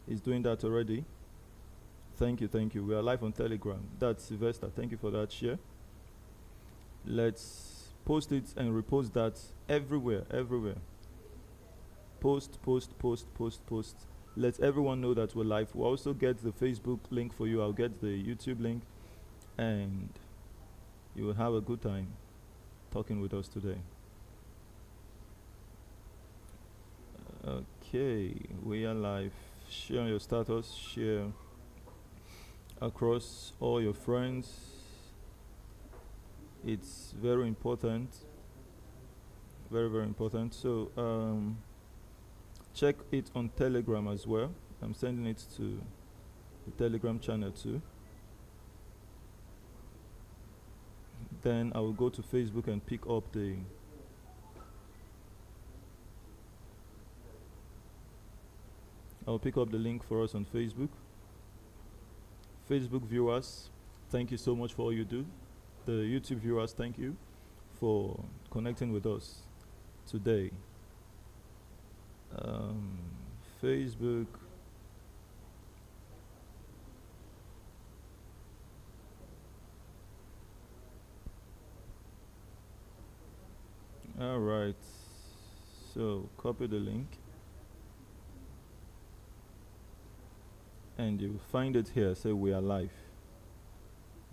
is doing that already. Thank you, thank you. We are live on Telegram. That's Sylvester. Thank you for that share. Let's post it and repost that everywhere, everywhere. Post, post, post, post, post. Let everyone know that we're live. We'll also get the Facebook link for you. I'll get the YouTube link, and you will have a good time talking with us today. Okay, we are live. Share on your status, share across all your friends. It's very important. Very, very important. So, check it on Telegram as well. I'm sending it to the Telegram channel too. Then I will go to Facebook and pick up the I'll pick up the link for us on Facebook. Facebook viewers, thank you so much for all you do. The YouTube viewers, thank you for connecting with us today. Facebook. All right. So copy the link. And you find it here. Say we are live.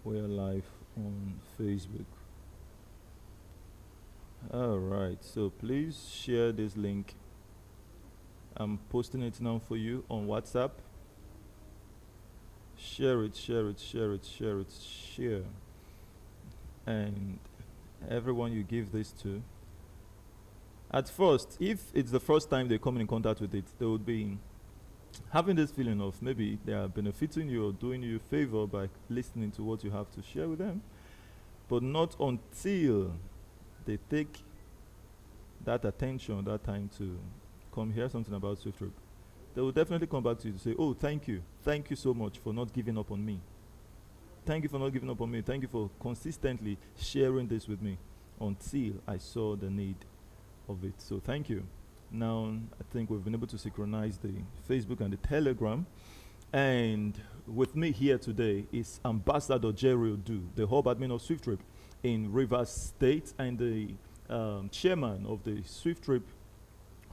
We are live on Facebook. All right. So please share this link. I'm posting it now for you on WhatsApp. Share it, share it, share it, share it, share. And everyone you give this to. At first, if it's the first time they come in contact with it, they would be having this feeling of maybe they are benefiting you or doing you a favor by listening to what you have to share with them, but not until they take that attention, that time to come hear something about SWIFTtrip. They will definitely come back to you to say, oh, thank you so much for not giving up on me. Thank you for not giving up on me. Thank you for consistently sharing this with me until I saw the need of it. So thank you. Now, I think we've been able to synchronize the Facebook and the Telegram. And with me here today is Ambassador Jerry Odu, the hub admin of SWIFTtrip in Rivers State and the chairman of the SWIFTtrip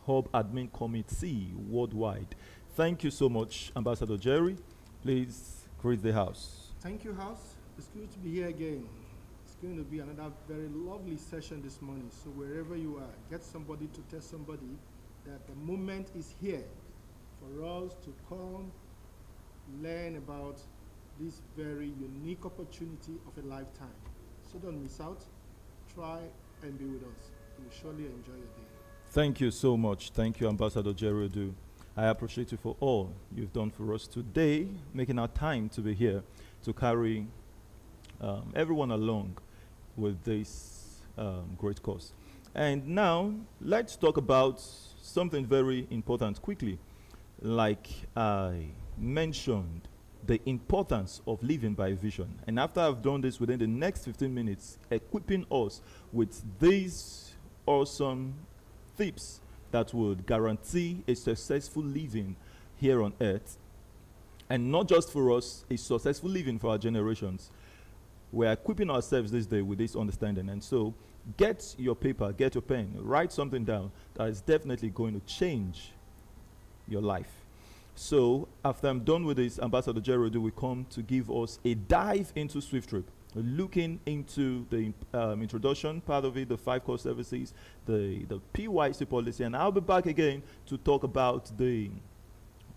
Hub Admin Committee worldwide. Thank you so much, Ambassador Jerry. Please greet the house. Thank you, House. It's good to be here again. It's going to be another very lovely session this morning. So wherever you are, get somebody to tell somebody that the moment is here for us to come learn about this very unique opportunity of a lifetime. So don't miss out. Try and be with us. You will surely enjoy your day. Thank you so much. Thank you, Ambassador Jerry Odu. I appreciate you for all you've done for us today, making our time to be here to carry everyone along with this great cause. And now, let's talk about something very important quickly. Like I mentioned, the importance of living by vision. And after I've done this within the next 15 minutes, equipping us with these awesome tips that would guarantee a successful living here on earth, and not just for us, a successful living for our generations. We're equipping ourselves this day with this understanding. And so get your paper, get your pen, write something down that is definitely going to change your life. So after I'm done with this, Ambassador Jerry Odu will come to give us a dive into SWIFTtrip, looking into the introduction part of it, the 5 core services, the PYC policy, and I'll be back again to talk about the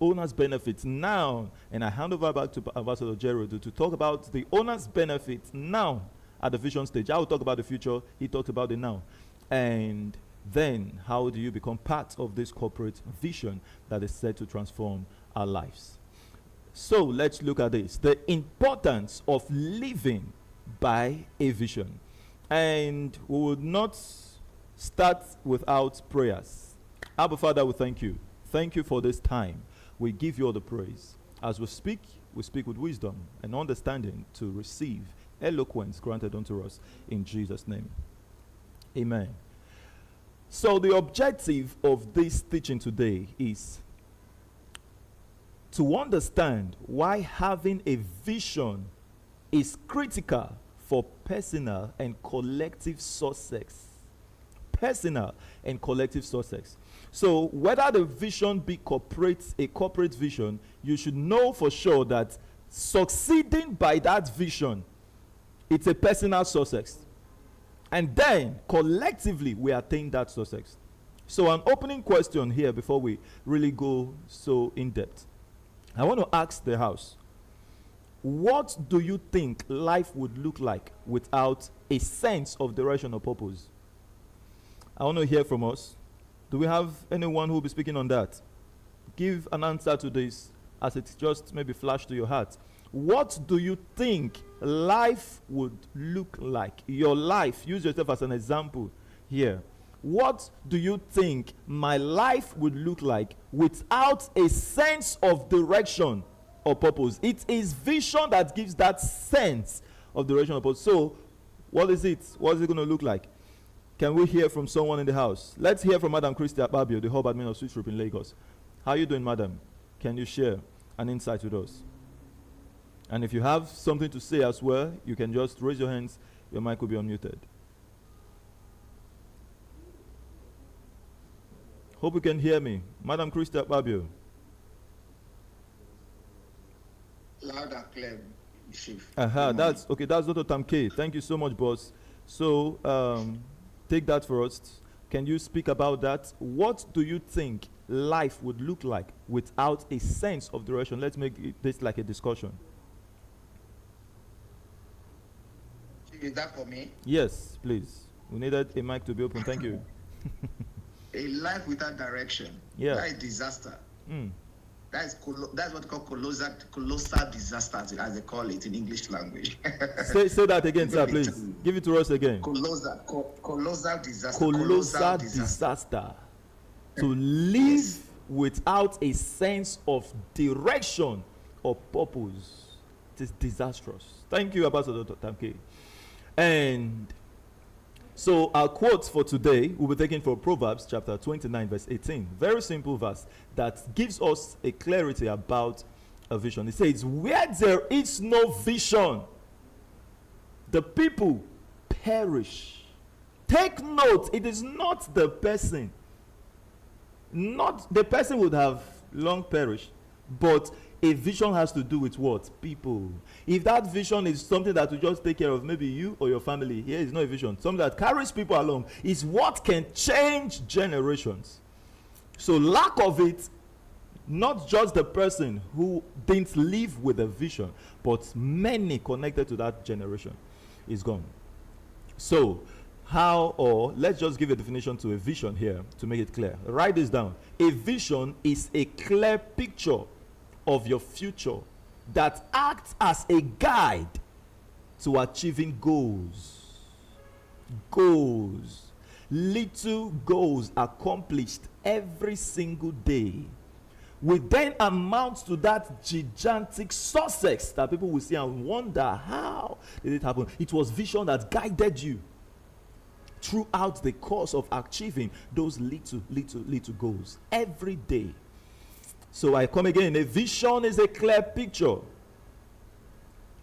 owner's benefits now. And I hand over back to Ambassador Jerry Odu to talk about the owner's benefits now at the vision stage. I will talk about the future, he talked about the now. And then how do you become part of this corporate vision that is set to transform our lives? So let's look at this, the importance of living by a vision. And we would not start without prayers. Abba Father, we thank you. Thank you for this time. We give you all the praise. As we speak with wisdom and understanding to receive eloquence granted unto us in Jesus' name. Amen. So the objective of this teaching today is to understand why having a vision is critical for personal and collective success. Personal and collective success. So whether the vision be a corporate vision, you should know for sure that succeeding by that vision, it's a personal success. And then collectively we attain that success. So an opening question here before we really go so in depth. I want to ask the house, what do you think life would look like without a sense of direction or purpose? I want to hear from us. Do we have anyone who will be speaking on that? Give an answer to this as it just maybe flashed to your heart. What do you think life would look like? Your life, use yourself as an example here. What do you think my life would look like without a sense of direction or purpose? It is vision that gives that sense of direction or purpose. So, what is it? What is it going to look like? Can we hear from someone in the house? Let's hear from Madam Christy Ababio, the hub admin of SWIFTtrip in Lagos. How are you doing, madam? Can you share an insight with us? And if you have something to say as well, you can just raise your hands. Your mic will be unmuted. Hope you can hear me. Madam Christy Ababio. Loud and clear, Chief. That's okay. That's Dr. Tamke. Thank you so much, boss. So, take that for us. Can you speak about that? What do you think life would look like without a sense of direction? Let's make this like a discussion. Is that for me? Yes, please. We needed a mic to be open. Thank you. A life without direction. Yeah. That is disaster. Mm. That's what they call colossal disaster, as they call it in English language. Say that again, sir, please. Give it to us again. Colossal disaster. Colossal disaster. To live without a sense of direction or purpose, it is disastrous. Thank you, Ambassador Tamke. And so our quotes for today will be taken from Proverbs chapter 29 verse 18. Very simple verse that gives us a clarity about a vision. It says, where there is no vision, the people perish. Take note, it is not the person. Not the person would have long perished, but a vision has to do with what? People. If that vision is something that will just take care of maybe you or your family, here is not a vision. Something that carries people along is what can change generations. So lack of it, not just the person who didn't live with a vision, but many connected to that generation is gone. So let's just give a definition to a vision here to make it clear. Write this down. A vision is a clear picture of your future that acts as a guide to achieving goals. Little goals accomplished every single day will then amount to that gigantic success that people will see and wonder, how did it happen? It was vision that guided you throughout the course of achieving those little goals every day. So I come again. A vision is a clear picture.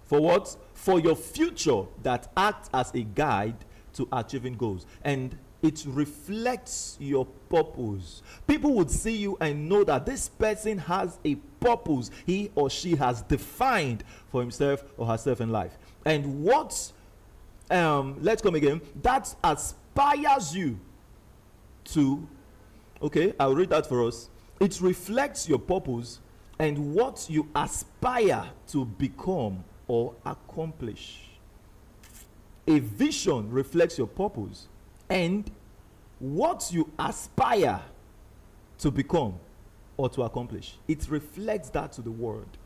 For what? For your future that acts as a guide to achieving goals. And it reflects your purpose. People would see you and know that this person has a purpose he or she has defined for himself or herself in life. And what, let's come again, that aspires you to, okay, I'll read that for us. It reflects your purpose and what you aspire to become or accomplish. A vision reflects your purpose and what you aspire to become or to accomplish. It reflects that to the world.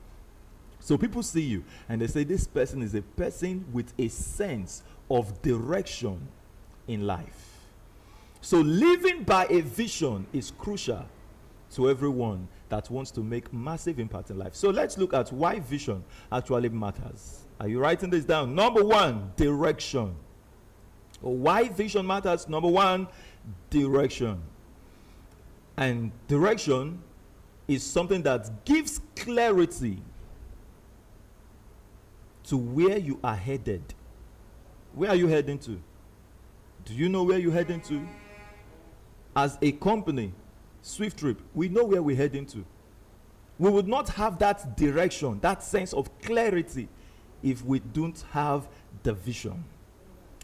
So people see you and they say this person is a person with a sense of direction in life. So living by a vision is crucial to everyone that wants to make massive impact in life. So let's look at why vision actually matters. Are you writing this down? Number one, direction. Why vision matters? Number one, direction. And direction is something that gives clarity to where you are headed. Where are you heading to? Do you know where you're heading to? As a company, SWIFTtrip, we know where we're heading to. We would not have that direction, that sense of clarity, if we don't have the vision.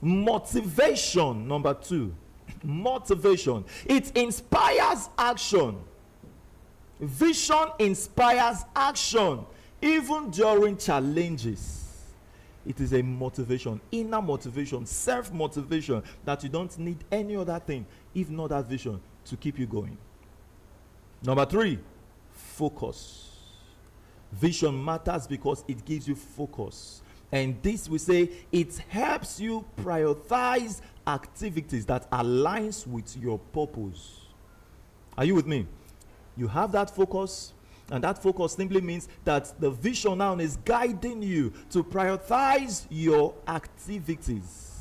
Motivation, number 2. Motivation. It inspires action. Vision inspires action, even during challenges. It is a motivation, inner motivation, self-motivation, that you don't need any other thing, if not that vision, to keep you going. Number 3, focus. Vision matters because it gives you focus. And this, we say, it helps you prioritize activities that aligns with your purpose. Are you with me? You have that focus, and that focus simply means that the vision now is guiding you to prioritize your activities.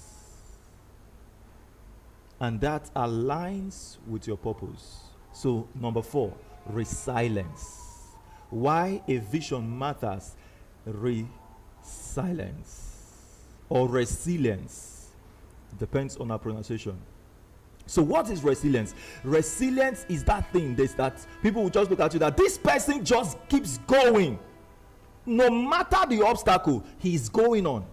And that aligns with your purpose. So, number 4, resilience. Why a vision matters? Resilience or resilience depends on our pronunciation. So what is resilience? Resilience is that thing that people will just look at you, that this person just keeps going. No matter the obstacle, he's going on.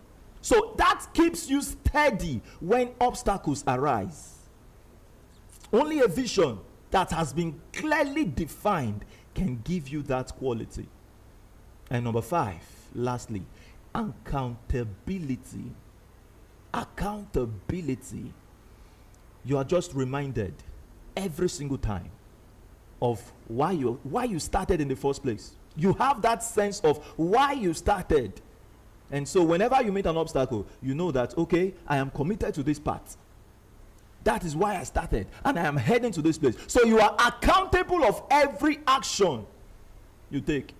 So that keeps you steady when obstacles arise. Only a vision that has been clearly defined can give you that quality. And number 5, lastly, accountability. Accountability. You are just reminded every single time of why you started in the first place. You have that sense of why you started. And so whenever you meet an obstacle, you know that, okay, I am committed to this path. That is why I started, and I am heading to this place. So you are accountable of every action you take.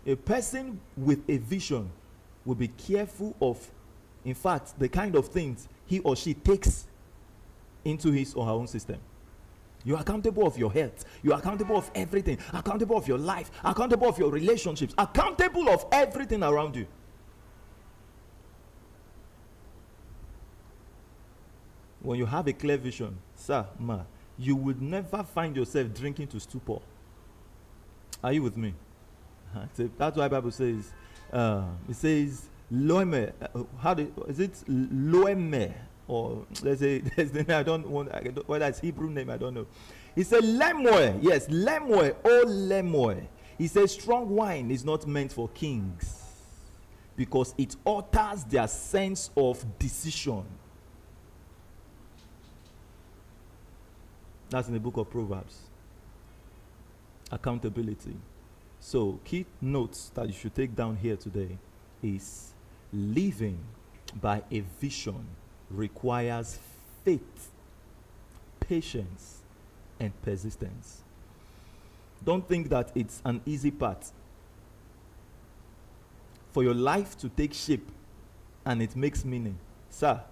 A person with a vision will be careful of, in fact, the kind of things he or she takes into his or her own system. You are accountable of your health. You are accountable of everything. Accountable of your life. Accountable of your relationships. Accountable of everything around you. When you have a clear vision, sir, ma, you would never find yourself drinking to stupor. Are you with me? That's why the Bible says, it says, loeme. Is it loeme? Or there's the name, I don't whether it's Hebrew name, I don't know. He said lemoe. Yes, lemoe. Oh, lemoe. He says strong wine is not meant for kings because it alters their sense of decision. That's in the book of Proverbs. Accountability. So, key notes that you should take down here today is living by a vision requires faith, patience, and persistence. Don't think that it's an easy path. For your life to take shape and it makes meaning, sir,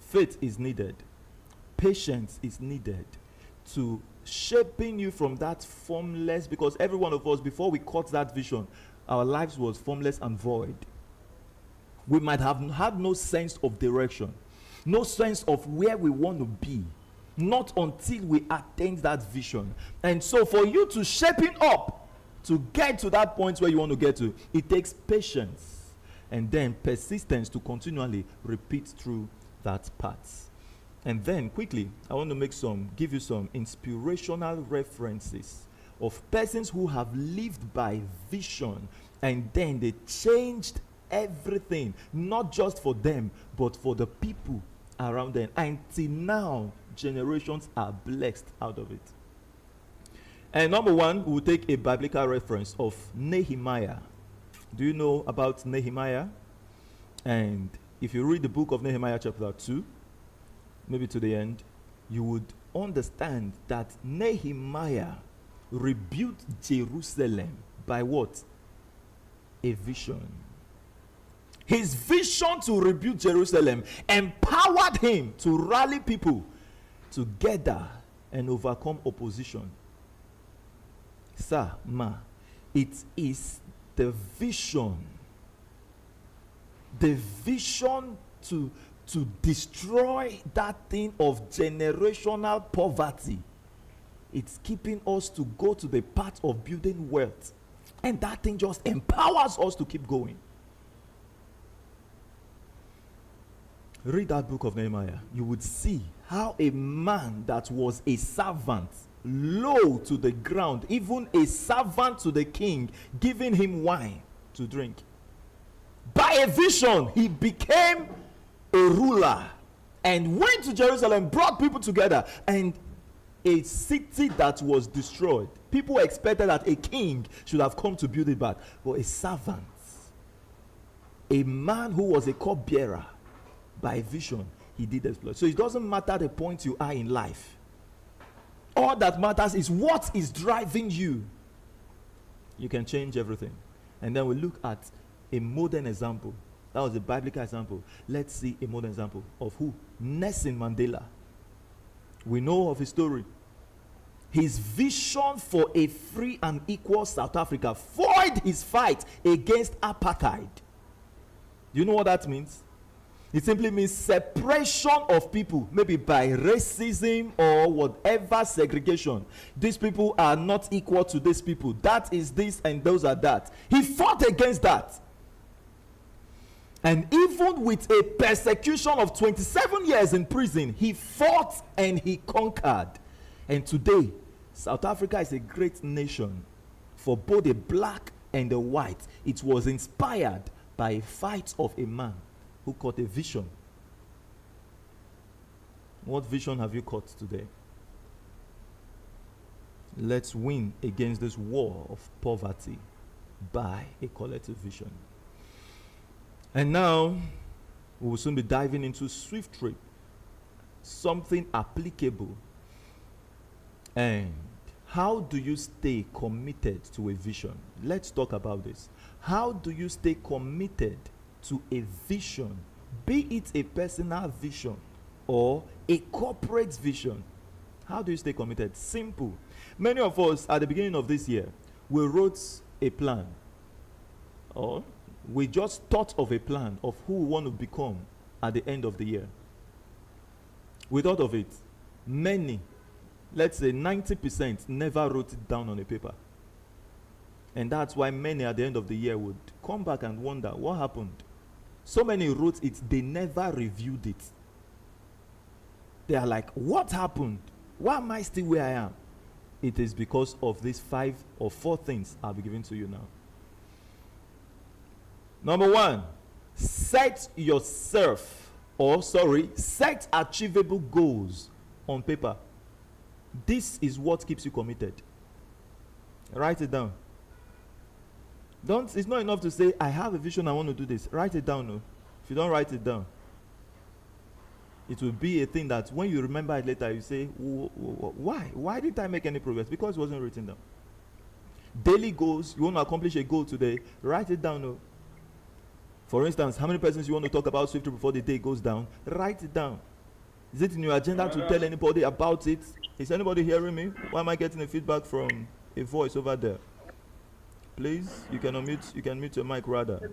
faith is needed. Patience is needed to shaping you from that formless, because every one of us, before we caught that vision, our lives was formless and void. We might have had no sense of direction, no sense of where we want to be, not until we attain that vision. And so for you to shaping up to get to that point where you want to get to, it takes patience and then persistence to continually repeat through that path. And then quickly, I want to give you some inspirational references of persons who have lived by vision, and then they changed everything, not just for them, but for the people around them. Until now, generations are blessed out of it. And number 1, we'll take a biblical reference of Nehemiah. Do you know about Nehemiah? And if you read the book of Nehemiah chapter 2, maybe to the end, you would understand that Nehemiah rebuilt Jerusalem by what? A vision. His vision to rebuild Jerusalem empowered him to rally people together and overcome opposition Sir, ma, it is the vision. The vision to destroy that thing of generational poverty. It's keeping us to go to the path of building wealth. And that thing just empowers us to keep going. Read that book of Nehemiah. You would see how a man that was a servant, low to the ground, even a servant to the king, giving him wine to drink. By a vision, he became a ruler and went to Jerusalem, brought people together, and a city that was destroyed. People expected that a king should have come to build it back, but a servant, a man who was a cupbearer, by vision, he did exploit. So it doesn't matter the point you are in life. All that matters is what is driving you. You can change everything. And then we look at a modern example. That was a biblical example. Let's see a modern example of who? Nelson Mandela. We know of his story. His vision for a free and equal South Africa foiled his fight against apartheid. Do you know what that means? It simply means separation of people, maybe by racism or whatever segregation. These people are not equal to these people. That is this and those are that. He fought against that. And even with a persecution of 27 years in prison, he fought and he conquered. And today, South Africa is a great nation for both the black and the white. It was inspired by a fight of a man who caught a vision. What vision have you caught today? Let's win against this war of poverty by a collective vision. And now, we will soon be diving into SWIFTtrip, something applicable. And how do you stay committed to a vision? Let's talk about this. How do you stay committed to a vision, be it a personal vision or a corporate vision? How do you stay committed? Simple. Many of us at the beginning of this year, we wrote a plan, or we just thought of a plan of who we want to become at the end of the year. We thought of it. Many, let's say 90%, never wrote it down on a paper. And that's why many at the end of the year would come back and wonder what happened. So many wrote it, they never reviewed it. They are like, what happened? Why am I still where I am? It is because of these 5 or 4 things I'll be giving to you now. Number 1, set achievable goals on paper. This is what keeps you committed. Write it down. It's not enough to say, I have a vision, I want to do this. Write it down. No. If you don't write it down, it will be a thing that when you remember it later, you say, why? Why didn't I make any progress? Because it wasn't written down. Daily goals, you want to accomplish a goal today, write it down. No. For instance, how many persons you want to talk about SWIFTtrip before the day goes down? Write it down. Is it in your agenda to tell anybody about it? Is anybody hearing me? Why am I getting a feedback from a voice over there? Please, you can mute your mic rather.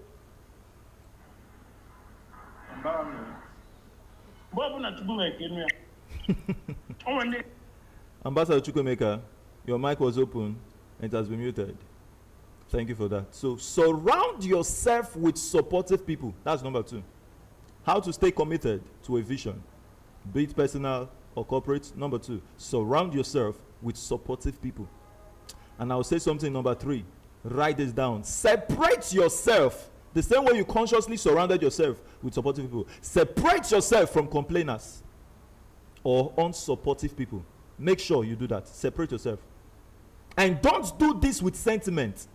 Ambassador Chukwemeka, your mic was open and it has been muted. Thank you for that. So, surround yourself with supportive people. That's number 2. How to stay committed to a vision, be it personal or corporate. Number 2, surround yourself with supportive people. And I'll say something, number 3. Write this down. Separate yourself. The same way you consciously surrounded yourself with supportive people. Separate yourself from complainers or unsupportive people. Make sure you do that. Separate yourself. And don't do this with sentiment.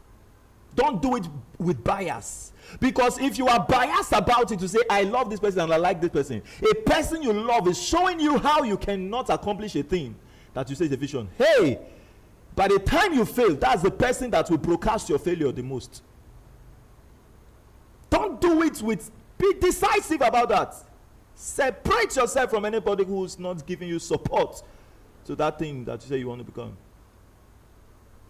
Don't do it with bias. Because if you are biased about it to say, I love this person and I like this person, a person you love is showing you how you cannot accomplish a thing that you say is a vision. Hey, by the time you fail, that's the person that will broadcast your failure the most. Don't do it be decisive about that. Separate yourself from anybody who's not giving you support to that thing that you say you want to become.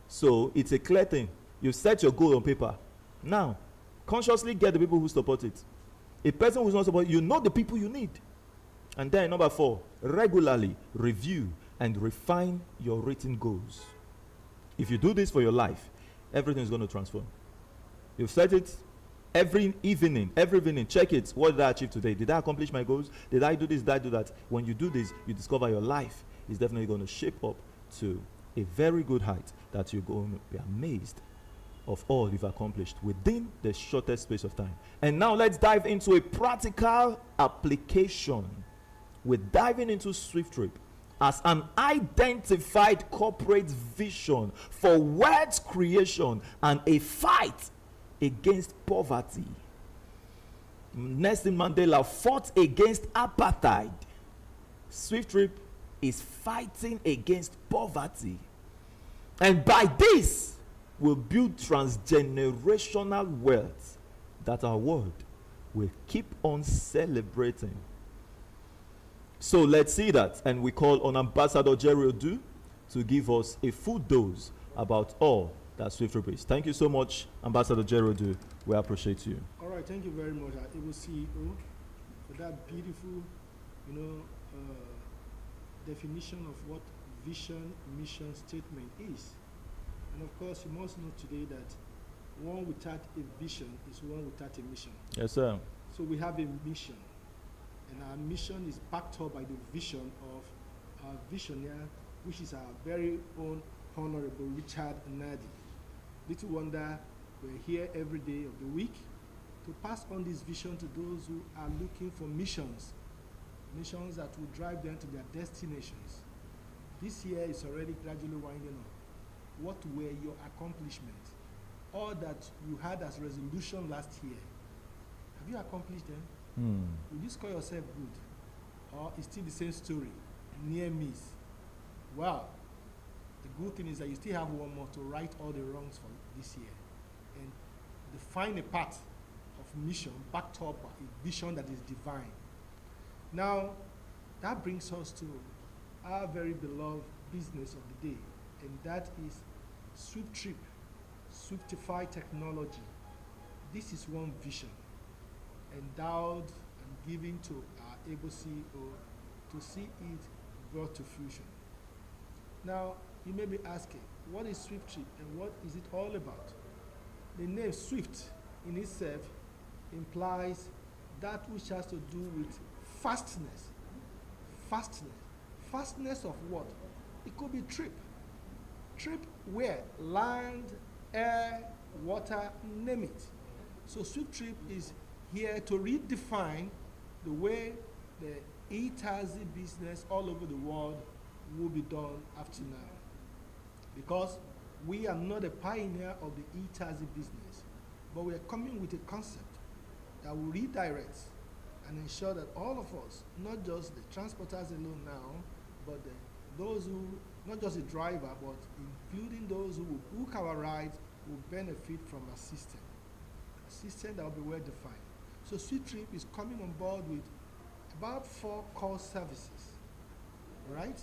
So it's a clear thing. You set your goal on paper. Now, consciously get the people who support it. A person who's not supporting, you know the people you need. And then number 4, regularly review and refine your written goals. If you do this for your life, everything is going to transform. You've set it every evening, check it. What did I achieve today? Did I accomplish my goals? Did I do this? Did I do that? When you do this, you discover your life is definitely going to shape up to a very good height that you're going to be amazed of all you've accomplished within the shortest space of time. And now let's dive into a practical application. We're diving into SWIFTtrip as an identified corporate vision for wealth creation and a fight against poverty. Nelson Mandela fought against apartheid. SWIFTtrip is fighting against poverty. And by this, we'll build transgenerational wealth that our world will keep on celebrating. So let's see that. And we call on Ambassador Jerry Odu to give us a full dose about all that SWIFTtrip is. Thank you so much, Ambassador Jerry Odu. We appreciate you. All right, thank you very much, our able CEO, for that beautiful, definition of what vision, mission, statement is. And of course, you must know today that one without a vision is one without a mission. Yes, sir. So we have a mission, and our mission is backed up by the vision of our visionary, which is our very own Honorable Richard Nadi. Little wonder we're here every day of the week to pass on this vision to those who are looking for missions that will drive them to their destinations. This year is already gradually winding up. What were your accomplishments? All that you had as resolution last year, have you accomplished them? Will you score yourself good? Or is still the same story, near miss? Well, the good thing is that you still have one more to right all the wrongs for this year and define a path of mission backed up by a vision that is divine. Now, that brings us to our very beloved business of the day, and that is SWIFTtrip, Swiftify technology. This is one vision endowed and given to our able CEO to see it brought to fruition. Now, you may be asking, what is SWIFTtrip and what is it all about? The name Swift in itself implies that which has to do with fastness. Fastness. Fastness of what? It could be trip. Trip where? Land, air, water, name it. So SWIFTtrip is here to redefine the way the e-taxi business all over the world will be done after now. Because we are not a pioneer of the e-taxi business, but we are coming with a concept that will redirect and ensure that all of us, not just the transporters alone now, but those who, not just the driver, but including those who will book our rides, will benefit from a system that will be well defined. So SWIFTtrip is coming on board with about 4 core services, right?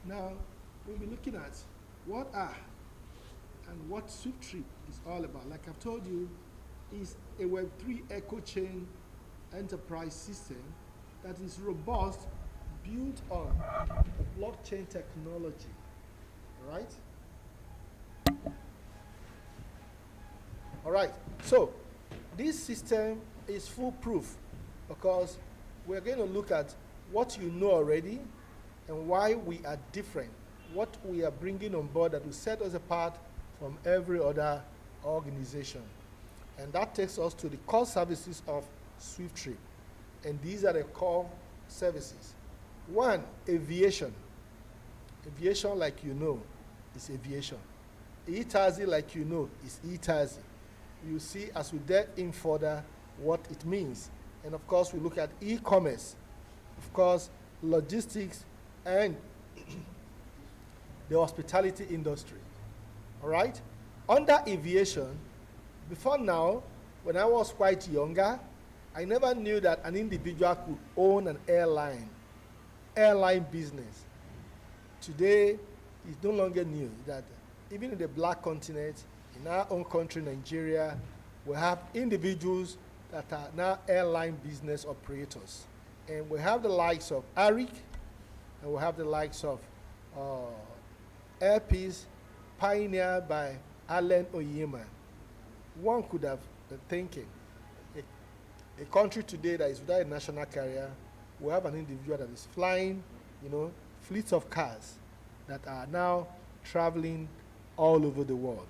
Now, we'll be looking at what are and what SWIFTtrip is all about. Like I've told you, is a Web3 echo chain enterprise system that is robust, built on blockchain technology, right? All right, so this system is foolproof because we're going to look at what you know already and why we are different, what we are bringing on board that will set us apart from every other organization. And that takes us to the core services of SWIFTtrip. And these are the core services. 1, aviation. Aviation, like you know, is aviation. E-taxi, like you know, is e-taxi. You see as we delve in further what it means. And of course, we look at e-commerce, of course, logistics, and the hospitality industry. All right? Under aviation, before now, when I was quite younger, I never knew that an individual could own an airline business. Today, it's no longer new that even in the black continent, in our own country, Nigeria, we have individuals that are now airline business operators. And we have the likes of Arik, and we have the likes of Airpeace, pioneered by Allen Oyema. One could have been thinking, a country today that is without a national carrier, we have an individual that is flying, fleets of cars that are now traveling all over the world.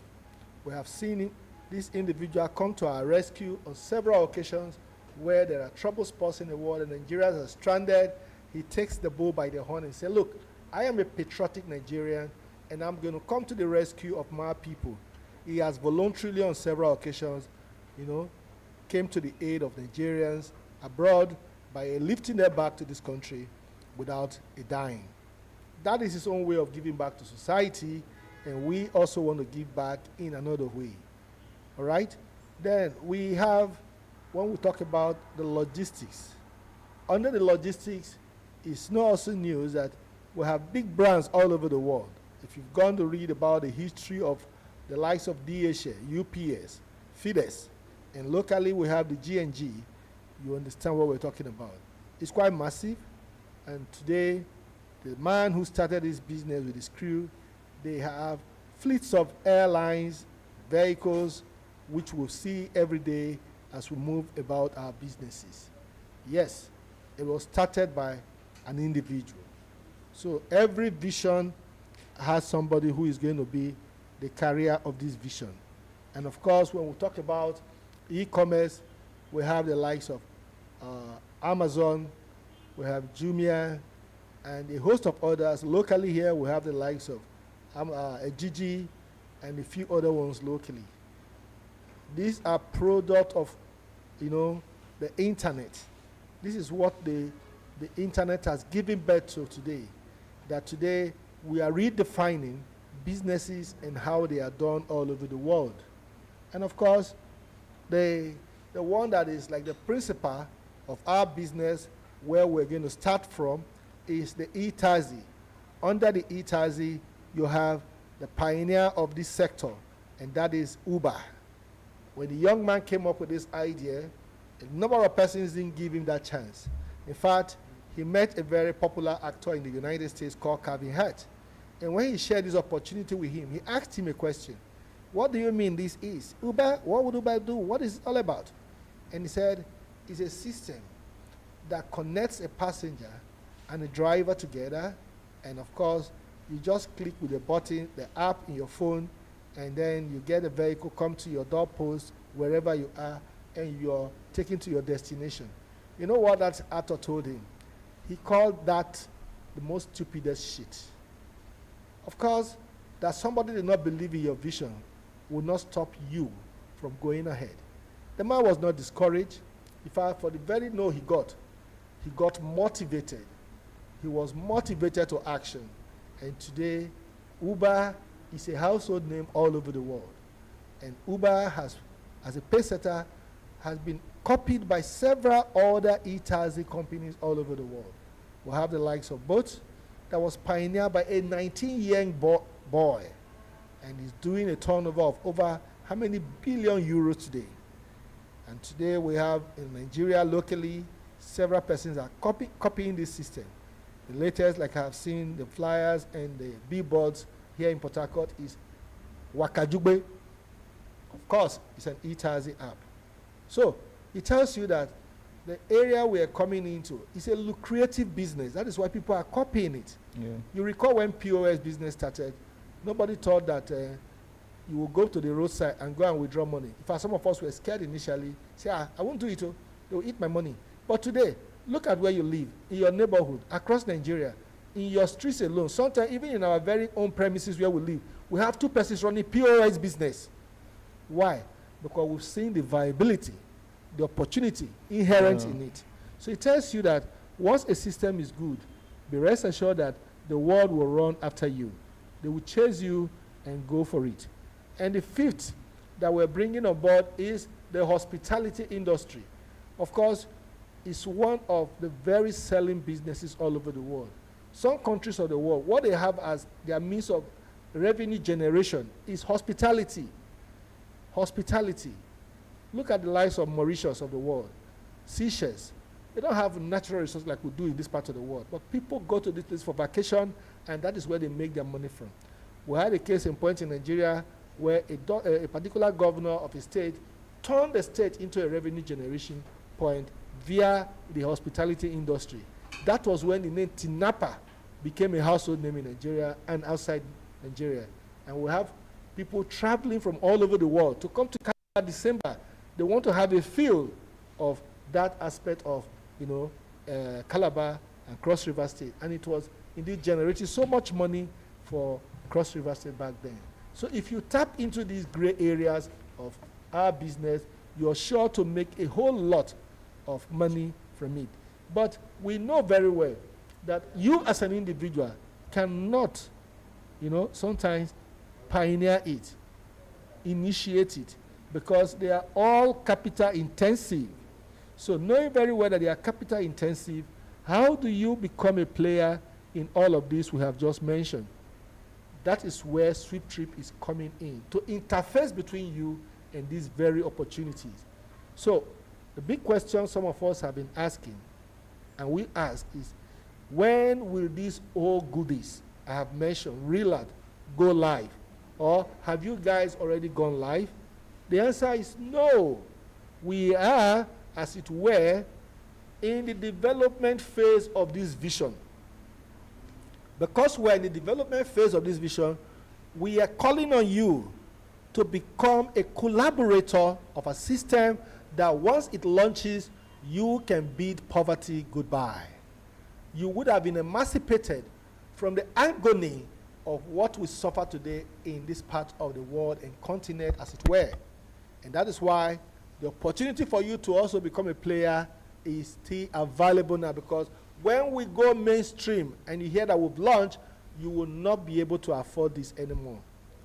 We have seen this individual come to our rescue on several occasions where there are trouble spots in the world and Nigerians are stranded. He takes the bull by the horn and says, look, I am a patriotic Nigerian and I'm going to come to the rescue of my people. He has voluntarily on several occasions, came to the aid of Nigerians abroad by lifting their back to this country without a dime. That is his own way of giving back to society, and we also want to give back in another way. All right? Then we have, when we talk about the logistics, under the logistics, it's no also news that we have big brands all over the world. If you've gone to read about the history of the likes of DHL, UPS, FedEx, and locally we have the G&G, you understand what we're talking about. It's quite massive, and today, the man who started this business with his crew, they have fleets of airlines, vehicles, which we'll see every day as we move about our businesses. Yes, it was started by an individual. So every vision has somebody who is going to be the carrier of this vision. And of course, when we talk about e-commerce, we have the likes of Amazon, we have Jumia, and a host of others. Locally here, we have the likes of Gigi and a few other ones locally. These are product of, the internet. This is what the internet has given birth to today. That today we are redefining businesses and how they are done all over the world. And of course, the one that is like the principal of our business, where we're going to start from, is the e-taxi. Under the e-taxi, you have the pioneer of this sector, and that is Uber. When the young man came up with this idea, a number of persons didn't give him that chance. In fact, he met a very popular actor in the United States called Kevin Hart. And when he shared this opportunity with him, he asked him a question. What do you mean this is? Uber, what would Uber do? What is it all about? And he said, it's a system that connects a passenger and a driver together. And of course, you just click with the button, the app in your phone, and then you get a vehicle come to your doorpost, wherever you are, and you're taken to your destination. You know what that actor told him? He called that the most stupidest shit. Of course, that somebody did not believe in your vision will not stop you from going ahead. The man was not discouraged. In fact, for the very no he got motivated. He was motivated to action. And today, Uber is a household name all over the world. And Uber has, as a paysetter, has been copied by several other e-taxi companies all over the world. We have the likes of Bolt, that was pioneered by a 19-year boy, and he's doing a turnover of over how many billion euros today. And today we have in Nigeria locally, several persons are copying this system. The latest, like I've seen the flyers and the billboards here in Port Harcourt, is Wakajugbe. Of course, it's an e-taxi app. So it tells you that the area we are coming into is a lucrative business. That is why people are copying it. Yeah. You recall when POS business started, nobody thought that you will go to the roadside and go and withdraw money. In fact, some of us were scared initially, say, I won't do it, they will eat my money. But today, look at where you live, in your neighborhood, across Nigeria, in your streets alone. Sometimes even in our very own premises where we live, we have two persons running POS business. Why? Because we've seen the viability, the opportunity inherent in it. So it tells you that once a system is good, be rest assured that the world will run after you. They will chase you and go for it. And the fifth that we're bringing on board is the hospitality industry. Of course, it's one of the very selling businesses all over the world. Some countries of the world, what they have as their means of revenue generation is hospitality. Hospitality. Look at the lives of Mauritius of the world, Seychelles. They don't have natural resources like we do in this part of the world, but people go to this place for vacation, and that is where they make their money from. We had a case in point in Nigeria where a particular governor of a state turned the state into a revenue generation point via the hospitality industry. That was when the name Tinapa became a household name in Nigeria and outside Nigeria. And we have people traveling from all over the world to come to Calabar December. They want to have a feel of that aspect of, Calabar and Cross River State. And it was indeed generating so much money for Cross River State back then. So if you tap into these gray areas of our business, you're sure to make a whole lot of money from it. But we know very well that you as an individual cannot, sometimes pioneer it, initiate it, because they are all capital intensive. So knowing very well that they are capital intensive, how do you become a player in all of this we have just mentioned? That is where SWIFTtrip is coming in, to interface between you and these very opportunities. So the big question some of us have been asking, and we ask, is when will these old goodies I have mentioned, RELAD, go live? Or have you guys already gone live? The answer is no. We are, as it were, in the development phase of this vision. Because we're in the development phase of this vision, we are calling on you to become a collaborator of a system that once it launches, you can beat poverty goodbye. You would have been emancipated from the agony of what we suffer today in this part of the world and continent, as it were. And that is why the opportunity for you to also become a player is still available now, because when we go mainstream and you hear that we've launched, you will not be able to afford this anymore.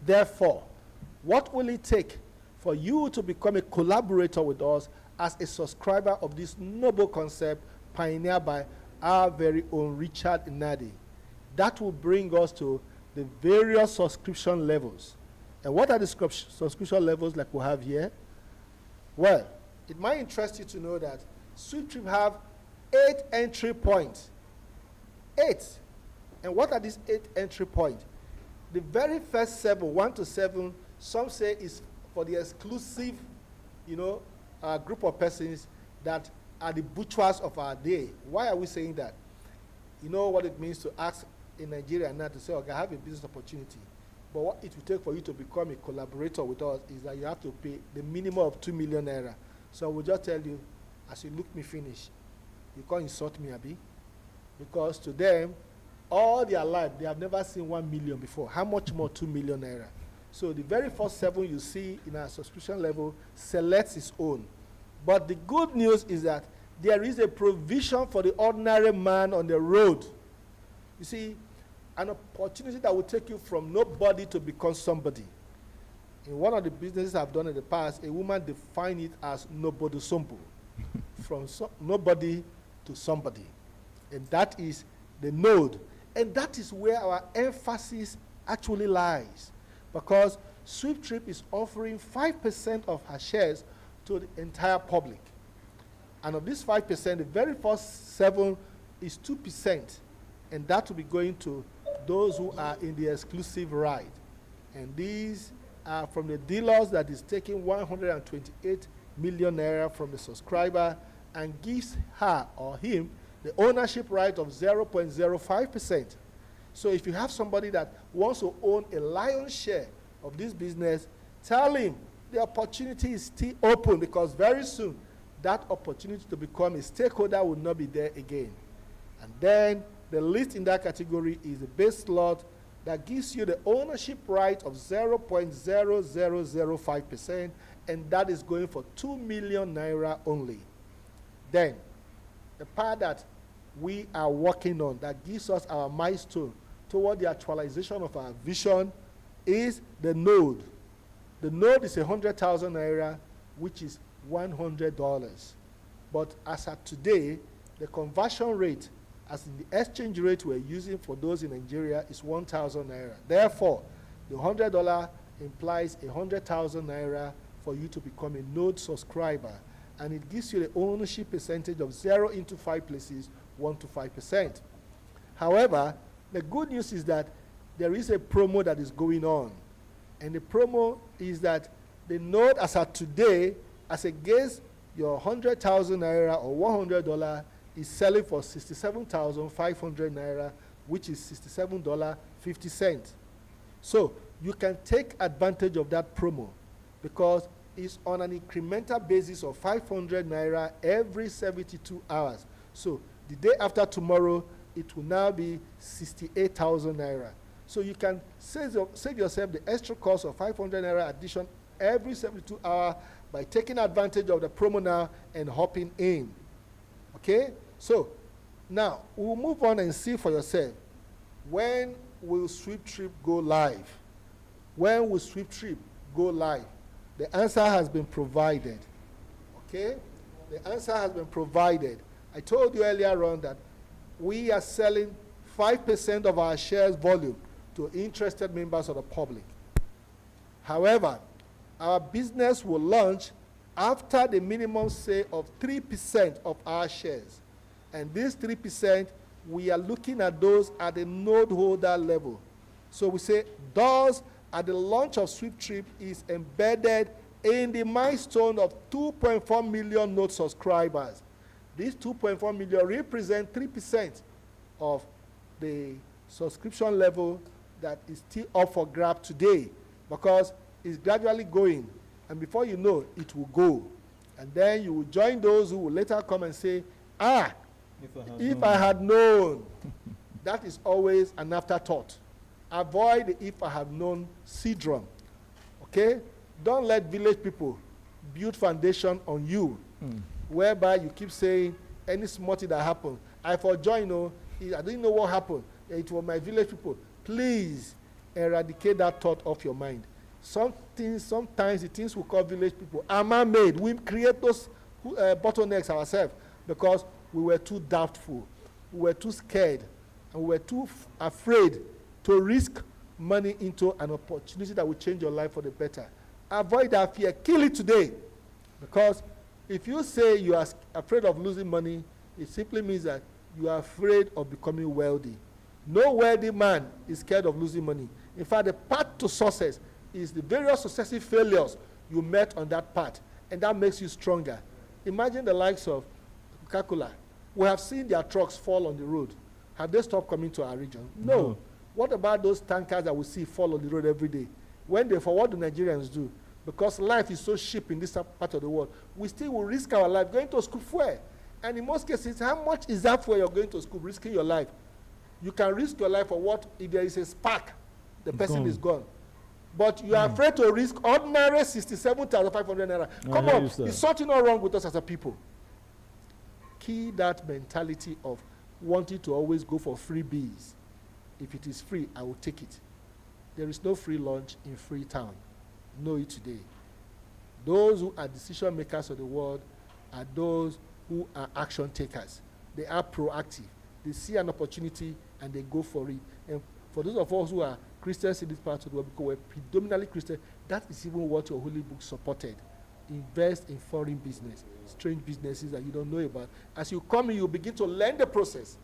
Therefore, what will it take for you to become a collaborator with us as a subscriber of this noble concept pioneered by our very own Richard Nadi? That will bring us to the various subscription levels. And what are the subscription levels like we have here? Well, it might interest you to know that SWIFTtrip have 8 entry points. 8. And what are these 8 entry points? The very first 7, 1 to 7, some say is for the exclusive, group of persons that are the butchers of our day. Why are we saying that? You know what it means to ask in Nigeria now to say, okay, I have a business opportunity. But what it will take for you to become a collaborator with us is that you have to pay the minimum of 2 million naira. So I will just tell you, as you look me finish, you can't insult me, Abi. Because to them, all their life, they have never seen 1 million before. How much more 2 million naira? So the very first 7 you see in our subscription level selects its own. But the good news is that there is a provision for the ordinary man on the road. You see, an opportunity that will take you from nobody to become somebody. In one of the businesses I've done in the past, a woman defined it as nobody sombo, from nobody to somebody. And that is the node. And that is where our emphasis actually lies. Because SWIFTtrip is offering 5% of her shares to the entire public. And of this 5%, the very first 7 is 2%. And that will be going to those who are in the exclusive ride. And these are from the dealers that is taking 128 million naira from the subscriber and gives her or him the ownership right of 0.05%. So if you have somebody that wants to own a lion's share of this business, tell him the opportunity is still open, because very soon that opportunity to become a stakeholder will not be there again. And then the list in that category is a base lot that gives you the ownership right of 0.0005%, and that is going for 2 million naira only. Then, the part that we are working on that gives us our milestone toward the actualization of our vision is the node. The node is 100,000 naira, which is $100. But as of today, the conversion rate, as in the exchange rate we're using for those in Nigeria, is 1,000 naira. Therefore, The $100 implies 100,000 naira for you to become a node subscriber, and it gives you the ownership percentage of 0 into 5 places, 1 to 5%. However, the good news is that there is a promo that is going on, and the promo is that the node as of today, as against your 100,000 naira or $100, is selling for 67,500 naira, which is $67.50. So you can take advantage of that promo because it's on an incremental basis of 500 naira every 72 hours. So the day after tomorrow, it will now be 68,000 naira. So you can save yourself the extra cost of 500 naira addition every 72 hours by taking advantage of the promo now and hopping in. Okay? So now we'll move on and see for yourself. When will SWIFTtrip go live? When will SWIFTtrip go live? The answer has been provided. Okay? The answer has been provided. I told you earlier on that we are selling 5% of our shares volume to interested members of the public. However, our business will launch after the minimum sale of 3% of our shares. And this 3%, we are looking at those at the node holder level. So we say those at the launch of SWIFTtrip is embedded in the milestone of 2.4 million node subscribers. These 2.4 million represent 3% of the subscription level that is still up for grab today because it's gradually going, and before you know, it will go. And then you will join those who will later come and say, if I had known. That is always an afterthought. Avoid the if I had known syndrome. Okay? Don't let village people build foundation on you, whereby you keep saying any small thing that happened. I for join, I didn't know what happened. It was my village people. Please eradicate that thought off your mind. Sometimes the things we call village people are man-made. We create those bottlenecks ourselves because we were too doubtful, we were too scared, and we were too afraid to risk money into an opportunity that will change your life for the better. Avoid that fear. Kill it today. Because if you say you are afraid of losing money, it simply means that you are afraid of becoming wealthy. No wealthy man is scared of losing money. In fact, the path to success is the various successive failures you met on that path, and that makes you stronger. Imagine the likes of Coca-Cola. We have seen their trucks fall on the road. Have they stopped coming to our region? No. What about those tankers that we see fall on the road every day? When they fall, what do Nigerians do? Because life is so cheap in this part of the world, we still will risk our life going to school fuel. And in most cases, how much is that fuel you're going to school, risking your life? You can risk your life for what? If there is a spark, the person is gone. But you are afraid to risk ordinary 67,500 naira. Come on, is something not wrong with us as a people? Key that mentality of wanting to always go for freebies. If it is free, I will take it. There is no free lunch in Freetown. Know it today. Those who are decision makers of the world are those who are action takers. They are proactive. They see an opportunity and they go for it. And for those of us who are Christians in this part of the world, because we're predominantly Christian, that is even what your holy book supported. Invest in foreign business, strange businesses that you don't know about. As you come in, you begin to learn the process.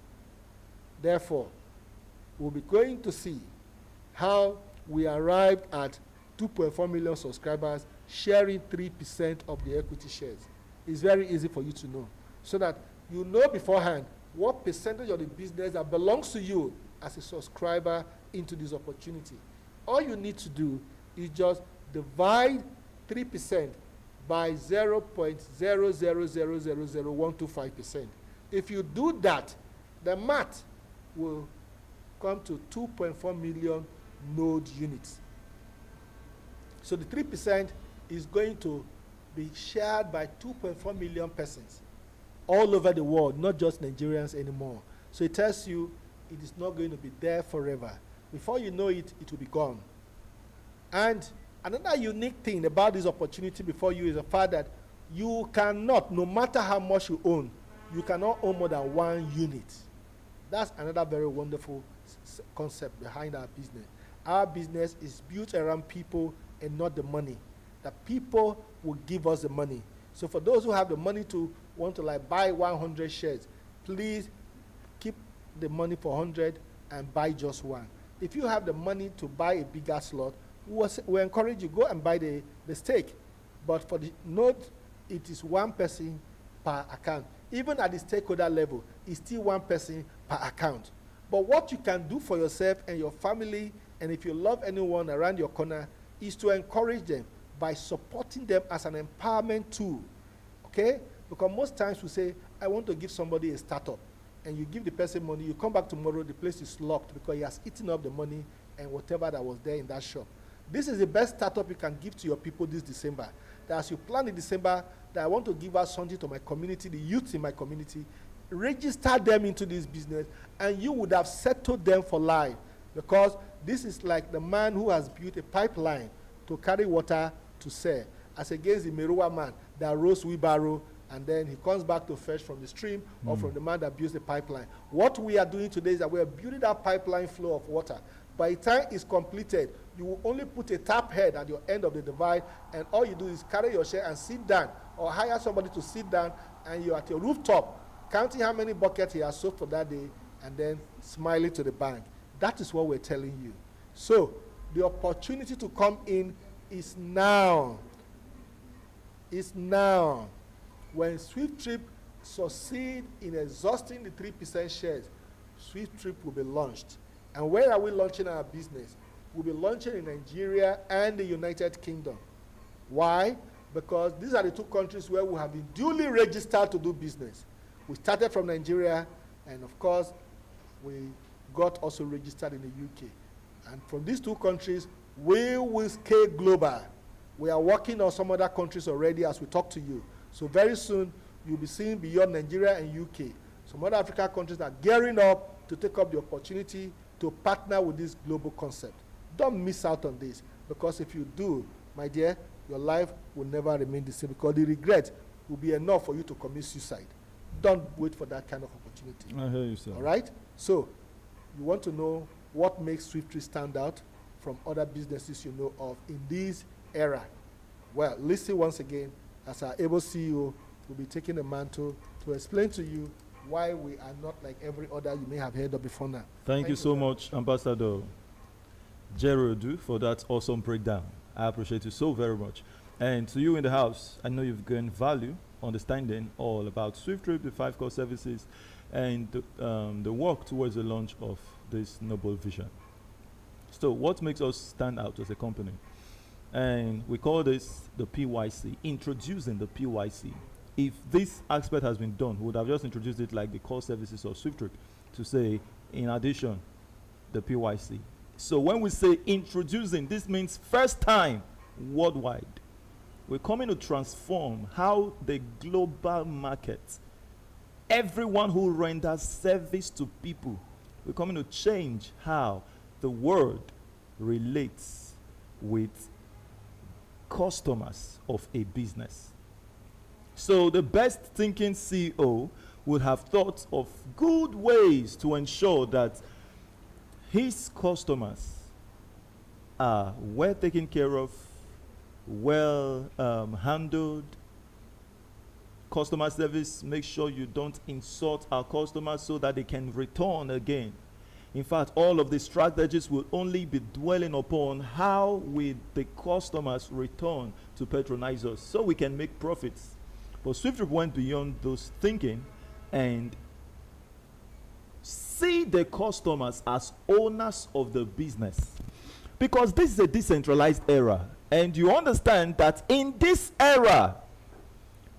Therefore, we'll be going to see how we arrived at 2.4 million subscribers sharing 3% of the equity shares. It's very easy for you to know, so that you know beforehand what percentage of the business that belongs to you as a subscriber into this opportunity. All you need to do is just divide 3% by 0.0000125%. If you do that, the math will come to 2.4 million node units. So the 3% is going to be shared by 2.4 million persons all over the world, not just Nigerians anymore. So it tells you it is not going to be there forever. Before you know it, it will be gone. And another unique thing about this opportunity before you is the fact that you cannot, no matter how much you own, you cannot own more than 1 unit. That's another very wonderful concept behind our business. Our business is built around people and not the money. The people will give us the money. So for those who have the money to want to like buy 100 shares, please keep the money for 100 and buy just one. If you have the money to buy a bigger slot, we encourage you, go and buy the stake. But for the note, it is one person per account. Even at the stakeholder level, it's still one person per account. But what you can do for yourself and your family, and if you love anyone around your corner, is to encourage them by supporting them as an empowerment tool. Okay? Because most times we say, I want to give somebody a startup. And you give the person money, you come back tomorrow, the place is locked because he has eaten up the money and whatever that was there in that shop. This is the best startup you can give to your people this December. That as you plan in December, that I want to give out something to my community, the youth in my community, register them into this business, and you would have settled them for life. Because this is like the man who has built a pipeline to carry water to sell, as against the Meruwa man that rows wheelbarrow, and then he comes back to fetch from the stream or from the man that builds the pipeline. What we are doing today is that we are building that pipeline flow of water. By the time it's completed, you will only put a tap head at your end of the divide, and all you do is carry your share and sit down, or hire somebody to sit down, and you're at your rooftop, counting how many buckets he has sold for that day, and then smiling to the bank. That is what we're telling you. So, the opportunity to come in is now. It's now. When SWIFTtrip succeed in exhausting the 3% shares, SWIFTtrip will be launched. And where are we launching our business? We'll be launching in Nigeria and the United Kingdom. Why? Because these are the two countries where we have been duly registered to do business. We started from Nigeria, and of course, we got also registered in the UK. And from these two countries, we will scale global. We are working on some other countries already as we talk to you. So very soon, you'll be seeing beyond Nigeria and UK. Some other African countries are gearing up to take up the opportunity to partner with this global concept. Don't miss out on this, because if you do, my dear, your life will never remain the same, because the regret will be enough for you to commit suicide. Don't wait for that kind of opportunity. I hear you, sir. All right? So, you want to know what makes SWIFTtrip stand out from other businesses you know of in this era. Well, listen once again, as our able CEO will be taking the mantle to explain to you why we are not like every other you may have heard of before now. Thank you so much, Ambassador Jerodu, for that awesome breakdown. I appreciate you so very much. And to you in the house, I know you've gained value, understanding all about SWIFTtrip, the 5 core services, and the work towards the launch of this noble vision. So what makes us stand out as a company? And we call this the PYC, introducing the PYC. If this aspect has been done, we would have just introduced it like the core services of SWIFTtrip to say, in addition, the PYC. So when we say introducing, this means first time worldwide. We're coming to transform how the global market, everyone who renders service to people, we're coming to change how the world relates with customers of a business. So the best thinking CEO would have thought of good ways to ensure that his customers are well taken care of, well handled. Customer service, make sure you don't insult our customers so that they can return again. In fact, all of the strategies will only be dwelling upon how will the customers return to patronize us so we can make profits. But SWIFTtrip went beyond those thinking and see the customers as owners of the business. Because this is a decentralized era. And you understand that in this era,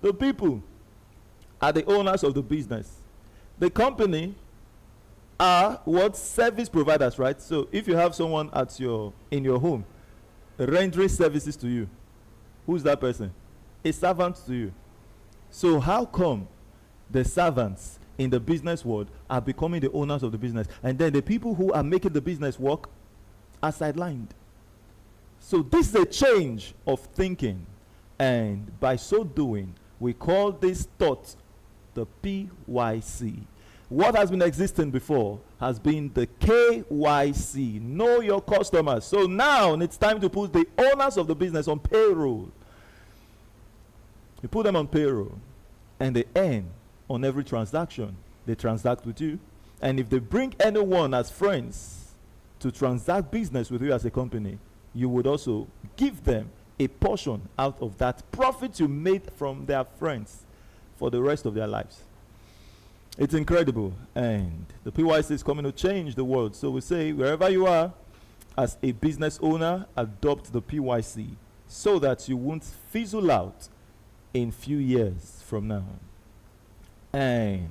the people are the owners of the business. The company are what? Service providers, right? So if you have someone in your home rendering services to you, who's that person? A servant to you. So how come the servants in the business world are becoming the owners of the business, and then the people who are making the business work are sidelined? So this is a change of thinking, and by so doing, we call this thought the PYC. What has been existing before has been the KYC, know your customers. So now it's time to put the owners of the business on payroll. You put them on payroll, and they earn on every transaction. They transact with you, and if they bring anyone as friends to transact business with you as a company, you would also give them a portion out of that profit you made from their friends for the rest of their lives. It's incredible, and the PYC is coming to change the world. So we say, wherever you are, as a business owner, adopt the PYC so that you won't fizzle out in few years from now. And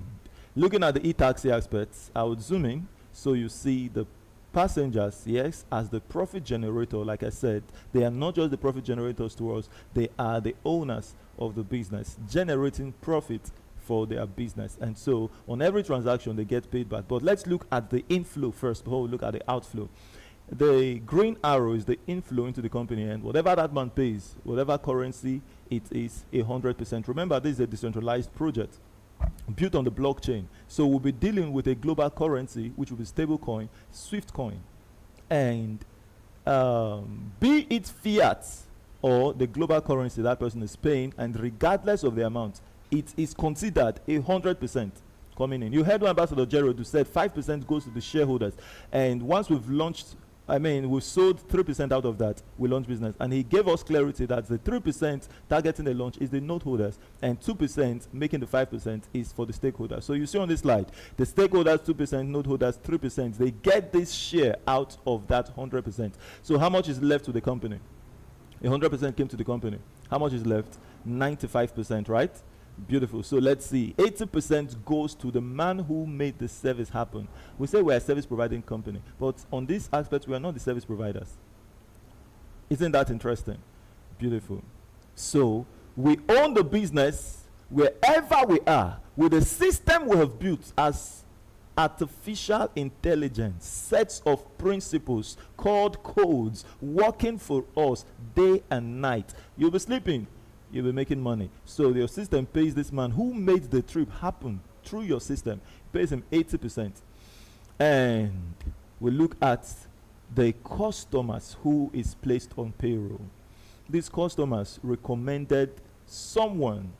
looking at the e-taxi aspects, I would zoom in so you see the passengers, yes, as the profit generator. Like I said, they are not just the profit generators to us, they are the owners of the business, generating profit for their business. And so on every transaction they get paid back. But let's look at the inflow first before we look at the outflow. The green arrow is the inflow into the company, and whatever that man pays, whatever currency, it is 100%. Remember, this is a decentralized project built on the blockchain. So we'll be dealing with a global currency, which will be stable coin, Swift coin. And be it fiat or the global currency that person is paying, and regardless of the amount, it is considered 100% coming in. You heard what Ambassador Gerald said 5% goes to the shareholders. And once we've launched, we've sold 3% out of that, we launch business. And he gave us clarity that the 3% targeting the launch is the note holders, and 2% making the 5% is for the stakeholders. So you see on this slide, the stakeholders 2%, note holders 3%, they get this share out of that 100%. So how much is left to the company? 100% came to the company. How much is left? 95%, right? Beautiful. So let's see. 80% goes to the man who made the service happen. We say we're a service providing company, but on this aspect, we are not the service providers. Isn't that interesting? Beautiful. So we own the business wherever we are with a system we have built as artificial intelligence, sets of principles called codes working for us day and night. You'll be sleeping, you'll be making money. So your system pays this man who made the trip happen through your system, pays him 80%. And we look at the customers who is placed on payroll. These customers recommended someone.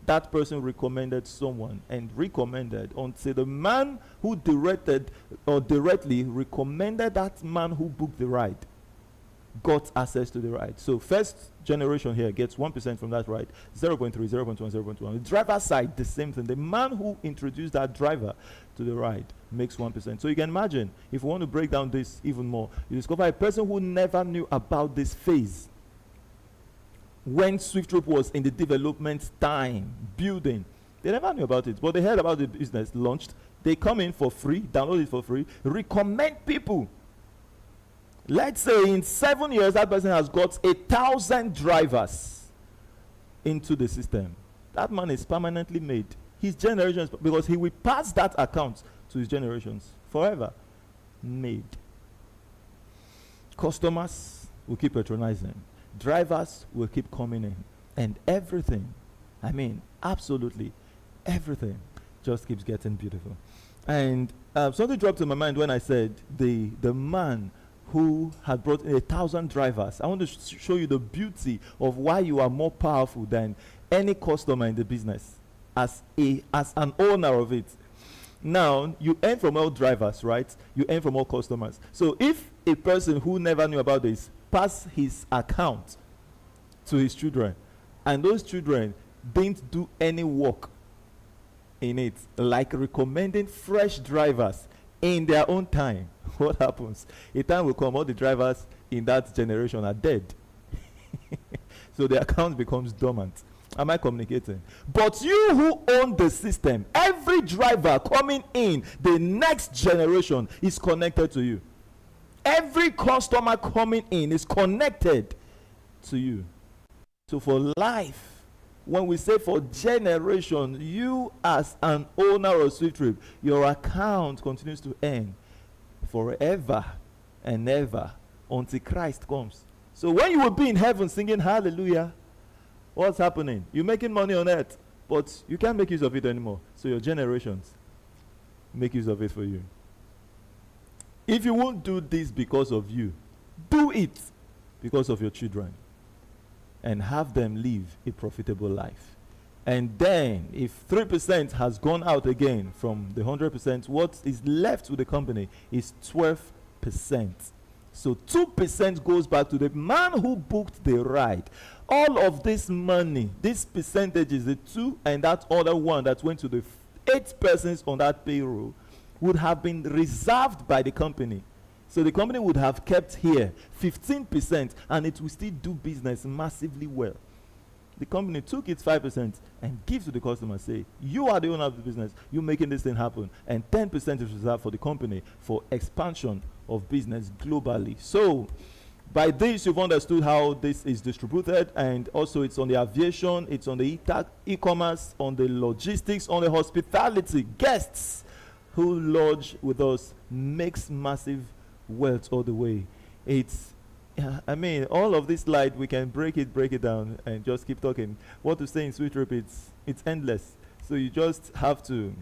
That person recommended someone and recommended until the man who directed or directly recommended that man who booked the ride got access to the ride. So first generation here gets 1% from that ride, 0.3, 0.1, 0.1. The driver side, the same thing. The man who introduced that driver to the ride makes 1%. So you can imagine, if you want to break down this even more, you discover a person who never knew about this phase when SWIFTtrip was in the development time, building. They never knew about it, but they heard about the business, launched. They come in for free, download it for free, recommend people. Let's say in 7 years, that person has got 1,000 drivers into the system. That man is permanently made. His generations, because he will pass that account to his generations forever. Made. Customers will keep patronizing. Drivers will keep coming in. And everything, absolutely everything just keeps getting beautiful. And something dropped in my mind when I said the man who had brought 1,000 drivers. I want to show you the beauty of why you are more powerful than any customer in the business as an owner of it. Now, you earn from all drivers, right? You earn from all customers. So if a person who never knew about this pass his account to his children, and those children didn't do any work in it, like recommending fresh drivers in their own time, what happens? A time will come, all the drivers in that generation are dead. So the account becomes dormant. Am I communicating? But you who own the system, every driver coming in the next generation is connected to you. Every customer coming in is connected to you. So for life, when we say for generation, you as an owner of SWIFTtrip, your account continues to earn forever and ever until Christ comes. So when you will be in heaven singing hallelujah, what's happening? You're making money on earth, but you can't make use of it anymore. So your generations make use of it for you. If you won't do this because of you, do it because of your children and have them live a profitable life. And then if 3% has gone out again from the 100%, what is left with the company is 12%. So 2% goes back to the man who booked the ride. All of this money, this percentage is the 2, and that other one that went to the 8 persons on that payroll would have been reserved by the company. So the company would have kept here 15%, and it will still do business massively well. The company took its 5% and gives to the customer, say, you are the owner of the business, you're making this thing happen, and 10% is reserved for the company for expansion of business globally. So by this, you've understood how this is distributed, and also it's on the aviation, it's on the e-commerce, on the logistics, on the hospitality. Guests who lodge with us makes massive wealth all the way. It's I mean, all of this slide, we can break it down and just keep talking. What to say in SWIFTtrip, it's endless. So you just have to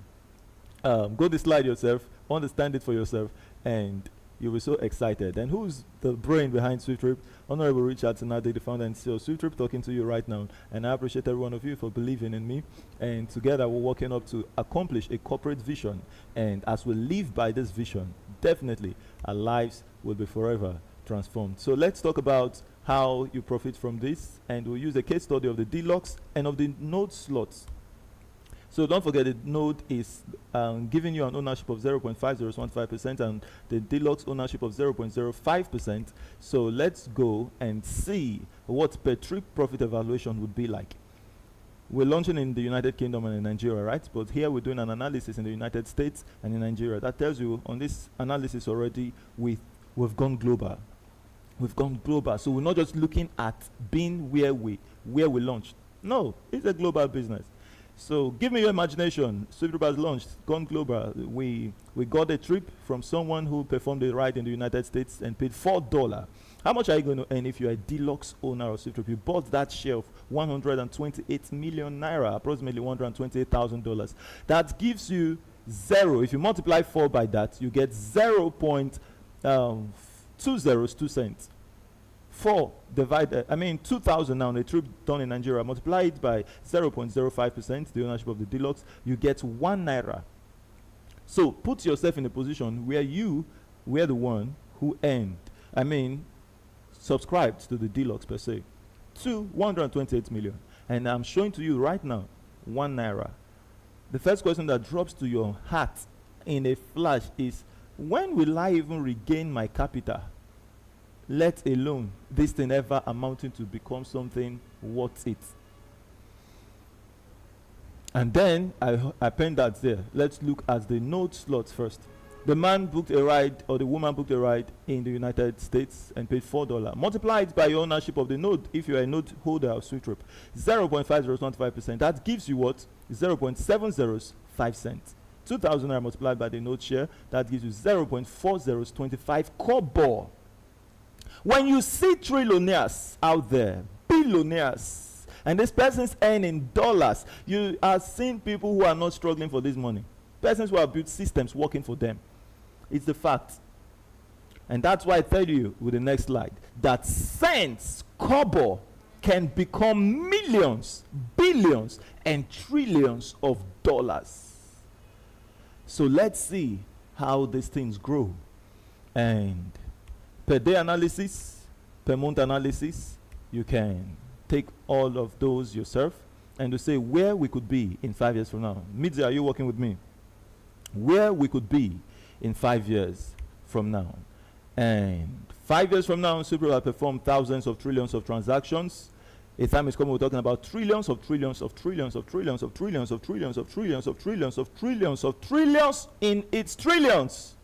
go the slide yourself, understand it for yourself, and you'll be so excited. And who's the brain behind SWIFTtrip? Honorable Richard Tsanade, the founder and CEO of SWIFTtrip, talking to you right now. And I appreciate every one of you for believing in me. And together we're working up to accomplish a corporate vision. And as we live by this vision, definitely our lives will be forever transformed. So let's talk about how you profit from this, and we'll use a case study of the deluxe and of the node slots. So don't forget, the node is giving you an ownership of 0.5015%, and the deluxe ownership of 0.05%. So let's go and see what per trip profit evaluation would be like. We're launching in the United Kingdom and in Nigeria, right? But here we're doing an analysis in the United States and in Nigeria. That tells you on this analysis already we've gone global. We've gone global. So we're not just looking at being where we launched. No, it's a global business. So give me your imagination. SWIFTtrip has launched, gone global. We got a trip from someone who performed a ride in the United States and paid $4. How much are you going to earn if you're a deluxe owner of SWIFTtrip? You bought that share of 128 million naira, approximately $128,000. That gives you 0. If you multiply 4 by that, you get 0.202 cents. 4 divided, 2,000 now on a trip done in Nigeria, multiply it by 0.05%, the ownership of the deluxe, you get 1 naira. So put yourself in a position where you were the one who earned, subscribed to the deluxe per se, to 128 million. And I'm showing to you right now 1 naira. The first question that drops to your heart in a flash is, when will I even regain my capital? Let alone this thing ever amounting to become something worth it. And then I pen that there. Let's look at the node slots first. The man booked a ride, or the woman booked a ride in the United States and paid $4. Multiply it by your ownership of the node if you are a node holder of SWIFTtrip. 0.5015%. That gives you what? 0.705 cents. 2,000 naira multiplied by the node share, that gives you 0.4025 kobo. When you see trillionaires out there, billionaires, and this person's earning dollars, you are seeing people who are not struggling for this money. Persons who have built systems working for them. It's the fact. And that's why I tell you with the next slide that cents, kobo, can become millions, billions, and trillions of dollars. So let's see how these things grow. And per day analysis, per month analysis, you can take all of those yourself and to say where we could be in 5 years from now. Midzi, are you working with me? Where we could be in 5 years from now. And 5 years from now, SWIFTtrip will perform thousands of trillions of transactions. A time is coming, we're talking about trillions of trillions of trillions of trillions of trillions of trillions of trillions of trillions of trillions of trillions in its trillions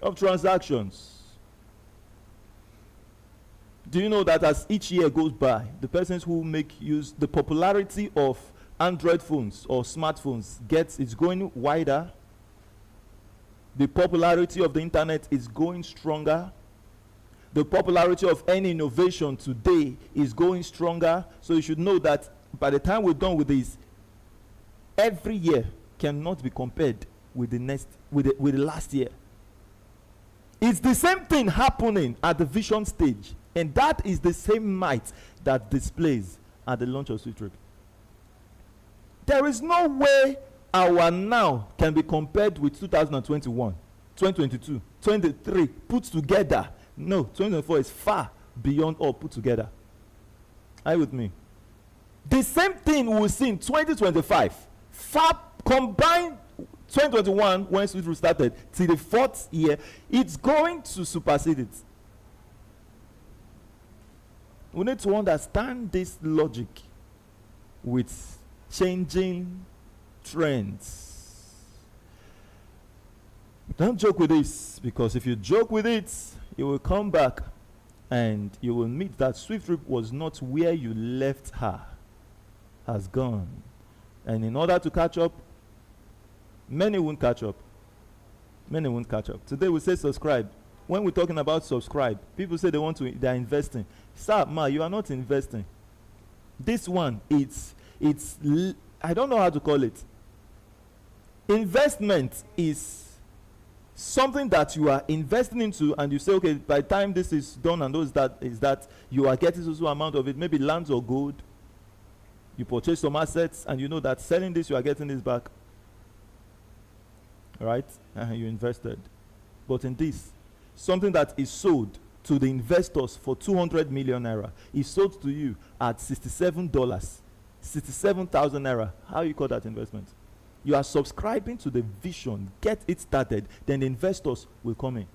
of transactions. Do you know that as each year goes by, the persons who make use, the popularity of Android phones or smartphones is going wider? The popularity of the internet is going stronger. The popularity of any innovation today is going stronger. So you should know that by the time we're done with this, every year cannot be compared with the last year. It's the same thing happening at the vision stage, and that is the same might that displays at the launch of SWIFTtrip. There is no way our now can be compared with 2021, 2022, 2023 put together. No, 2024 is far beyond all put together. Are you with me? The same thing we will see in 2025. Far combined 2021, when SWIFTtrip started, till the fourth year, it's going to supersede it. We need to understand this logic with changing trends. Don't joke with this, because if you joke with it, you will come back and you will meet that SWIFTtrip was not where you left her, has gone. And in order to catch up, many won't catch up. Many won't catch up. Today we say subscribe. When we're talking about subscribe, people say they're investing. Sir, ma, you are not investing. This one, I don't know how to call it. Investment is something that you are investing into, and you say, okay, by the time this is done and that you are getting some amount of it, maybe lands or gold. You purchase some assets, and you know that selling this, you are getting this back. Right? You invested. But in this, something that is sold to the investors for 200 million naira is sold to you at $67, 67,000 naira. How you call that investment? You are subscribing to the vision, get it started, then the investors will come in.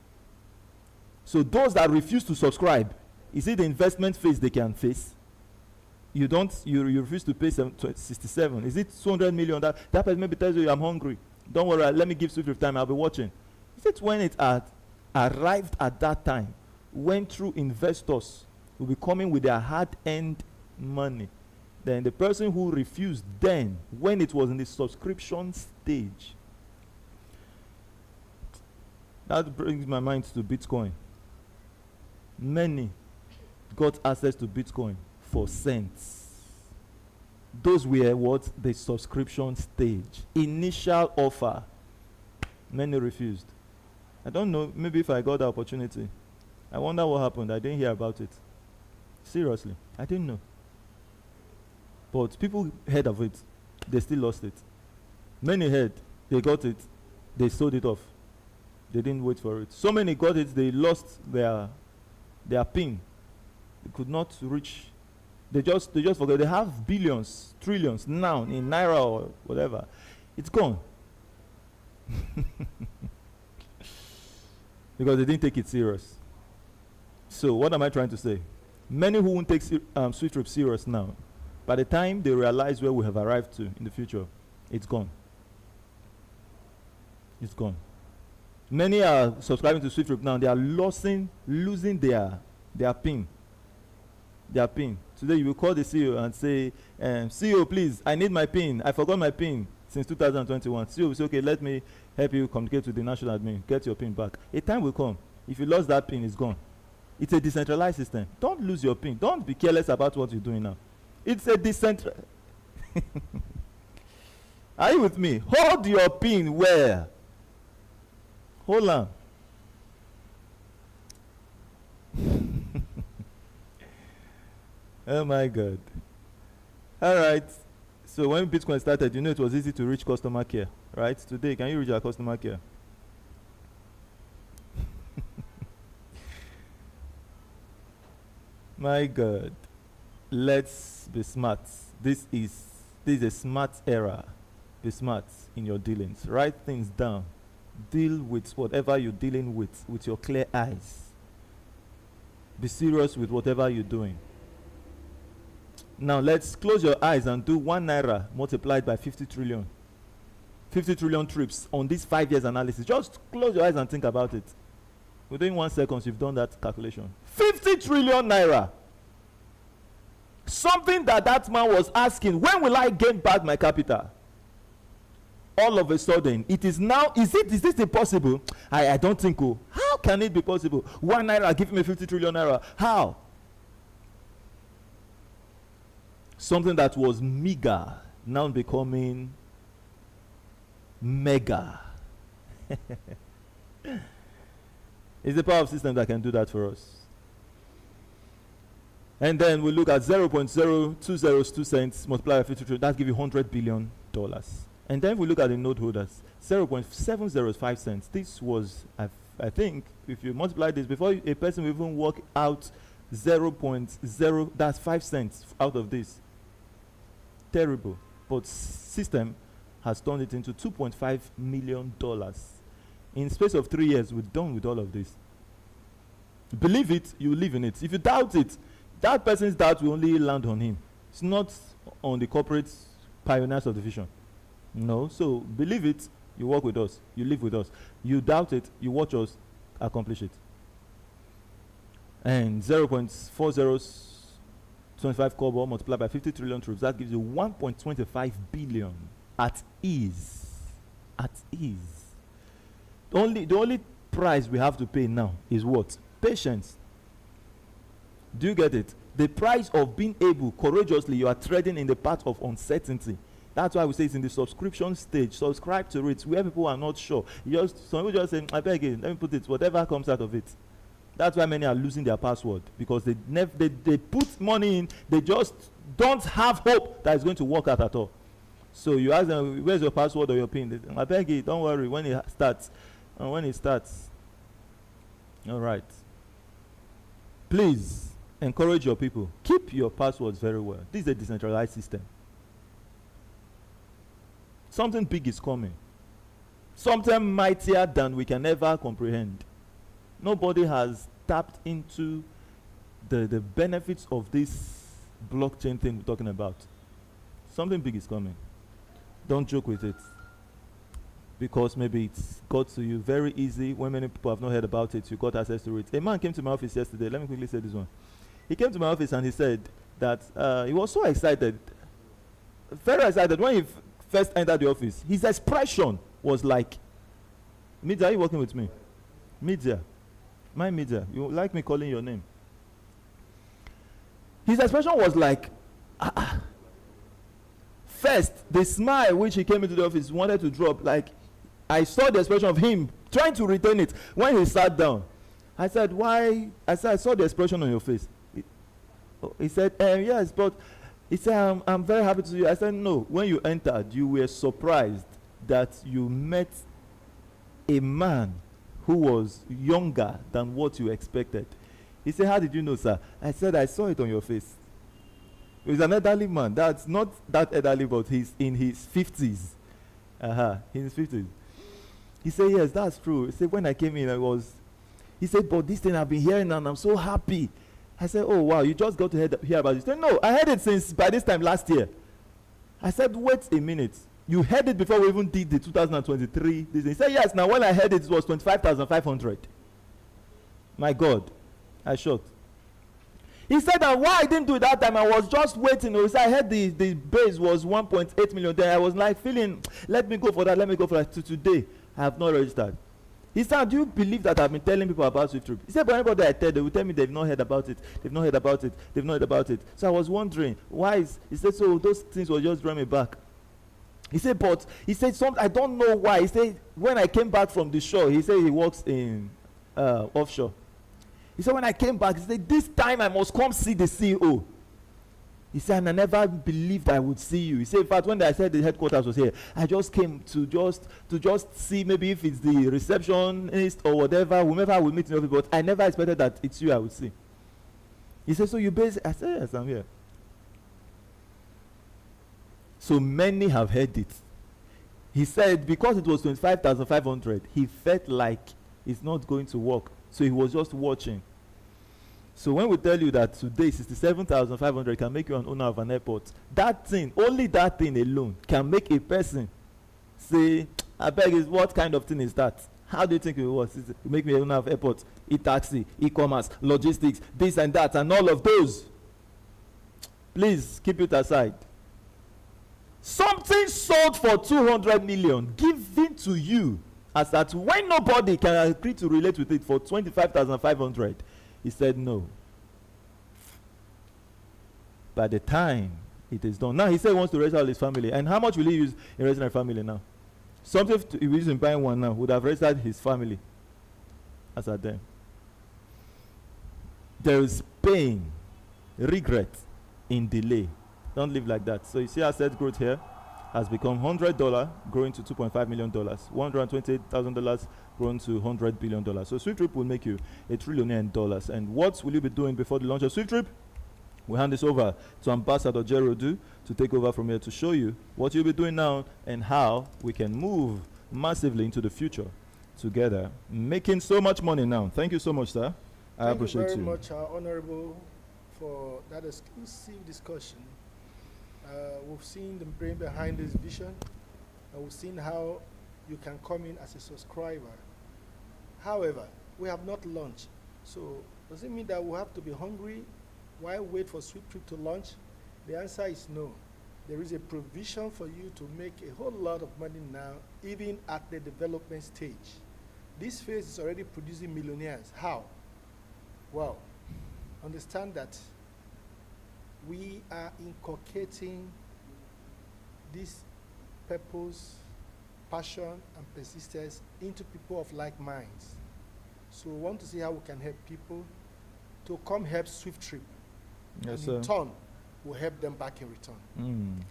So those that refuse to subscribe, is it the investment phase they can face? You refuse to pay 67. Is it 200 million? That person maybe tells you, I'm hungry. Don't worry, let me give SWIFTtrip time, I'll be watching. Is it when it arrived at that time, when true investors will be coming with their hard-earned money, then the person who refused then, when it was in the subscription stage? That brings my mind to Bitcoin. Many got access to Bitcoin for cents. Those were what? The subscription stage. Initial offer. Many refused. I don't know, maybe if I got the opportunity. I wonder what happened. I didn't hear about it. Seriously, I didn't know. But people heard of it. They still lost it. Many heard. They got it. They sold it off. They didn't wait for it. So many got it, they lost their PIN. They could not reach. They just forgot. They have billions, trillions now in naira or whatever. It's gone. Because they didn't take it serious. So what am I trying to say? Many who won't take SWIFTtrip serious now, by the time they realize where we have arrived to in the future, it's gone. It's gone. Many are subscribing to SWIFTtrip now. They are losing, losing their PIN. Their PIN. Today you will call the CEO and say, CEO, please, I need my PIN. I forgot my PIN since 2021. CEO will say, okay, let me help you communicate with the national admin. Get your PIN back. A time will come. If you lost that PIN, it's gone. It's a decentralized system. Don't lose your PIN. Don't be careless about what you're doing now. It's a decentralized. Are you with me? Hold your PIN where? Hold on. Oh my God. All right. So when Bitcoin started, you know it was easy to reach customer care, right? Today, can you reach our customer care? My God. Let's be smart. This is a smart era. Be smart in your dealings. Write things down. Deal with whatever you're dealing with your clear eyes. Be serious with whatever you're doing. Now let's close your eyes and do 1 naira multiplied by 50 trillion. 50 trillion trips on this 5 years analysis. Just close your eyes and think about it. Within 1 second, you've done that calculation. 50 trillion naira. Something that man was asking, when will I gain back my capital? All of a sudden, it is now, is this impossible? I don't think so. How can it be possible? 1 naira give me 50 trillion naira. How? Something that was meager, now becoming mega. It's the power of system that can do that for us. And then we look at 0.0202 cents multiplied by 53. That gives you $100 billion. And then we look at the node holders, 0.705 cents. This was, I think, if you multiply this, before a person will even work out 0.0, that's 5 cents out of this. Terrible. But system has turned it into $2.5 million. In space of 3 years, we're done with all of this. Believe it, you live in it. If you doubt it, that person's doubt will only land on him. It's not on the corporate pioneers of the vision. No, so believe it, you work with us, you live with us. You doubt it, you watch us accomplish it. And 0.4025 kobo multiplied by 50 trillion troops, that gives you 1.25 billion at ease. At ease. The only price we have to pay now is what? Patience. Do you get it? The price of being able, courageously, you are treading in the path of uncertainty. That's why we say it's in the subscription stage. Subscribe to it where people are not sure. Some people just say, I beg you, let me put it, whatever comes out of it. That's why many are losing their password, because they put money in, they just don't have hope that it's going to work out at all. So you ask them, where's your password or your PIN? They say, I beg you, don't worry, when it starts. And when it starts, all right. Please encourage your people. Keep your passwords very well. This is a decentralized system. Something big is coming. Something mightier than we can ever comprehend. Nobody has tapped into the benefits of this blockchain thing we're talking about. Something big is coming. Don't joke with it. Because maybe it's got to you very easy. When many people have not heard about it, you got access to it. A man came to my office yesterday. Let me quickly say this one. He came to my office and he said that he was so excited, very excited. When he first entered the office, his expression was like, Media, are you working with me? Media. My media. You like me calling your name? His expression was like, First, the smile which he came into the office wanted to drop. Like, I saw the expression of him trying to retain it. When he sat down, I said, why? I said, I saw the expression on your face. He said, yes, but he said, I'm very happy to see you. I said, no. When you entered, you were surprised that you met a man who was younger than what you expected. He said, how did you know, sir? I said, I saw it on your face. He's an elderly man. That's not that elderly, but he's in his 50s. In his 50s. He said, yes, that's true. He said, when I came in, he said, but this thing I've been hearing and I'm so happy. I said, oh, wow, you just got to hear about it. He said, no, I heard it since by this time last year. I said, wait a minute. You heard it before we even did the 2023. He said, yes, now when I heard it, it was 25,500. My God. I shocked. He said that why I didn't do it that time, I was just waiting. He said, I heard the base was 1.8 million. Then I was like feeling, let me go for that. To today, I have not registered. He said, do you believe that I've been telling people about SWIFTtrip? He said, but anybody I tell, they will tell me they've not heard about it. So I was wondering, why he said, so those things were just drawing me back. He said, but, I don't know why. He said, when I came back from the shore, he said he works in offshore. He said, when I came back, he said, this time I must come see the CEO. He said, and I never believed I would see you. He said, in fact, when I said the headquarters was here, I just came to just see maybe if it's the receptionist or whatever, whomever I will meet in the office, but I never expected that it's you I would see. He said, so you basically, I said, yes, I'm here. So many have heard it. He said, because it was 25,500, he felt like it's not going to work. So he was just watching. So when we tell you that today 67,500 can make you an owner of an airport, that thing, only that thing alone can make a person say, I beg is what kind of thing is that? How do you think it was? It make me an owner of airport, e-taxi, e-commerce, logistics, this and that, and all of those. Please keep it aside. Something sold for 200 million, given to you, as that when nobody can agree to relate with it for 25,500, he said no. By the time it is done. Now he said he wants to raise all his family. And how much will he use in raising a family now? Something if he isn't buying one now would have registered his family as at then. There is pain, regret in delay. Don't live like that. So you see asset growth here has become $100 growing to $2.5 million, $128,000 grown to $100 billion. So SWIFTtrip will make you a trillionaire in dollars. And what will you be doing before the launch of SWIFTtrip? We hand this over to Ambassador Jerry Odu to take over from here to show you what you'll be doing now and how we can move massively into the future together, making so much money now. Thank you so much, sir. I appreciate you. Thank you very much, Honorable, for that exclusive discussion. We've seen the brain behind this vision, and we've seen how you can come in as a subscriber. However, we have not launched. So does it mean that we have to be hungry while wait for SWIFTtrip to launch? The answer is no. There is a provision for you to make a whole lot of money now, even at the development stage. This phase is already producing millionaires. How? Well, understand that we are inculcating this purpose, passion, and persistence into people of like minds. So we want to see how we can help people to come help SWIFTtrip. Yes, and in sir. turn, we'll help them back in return. Mm.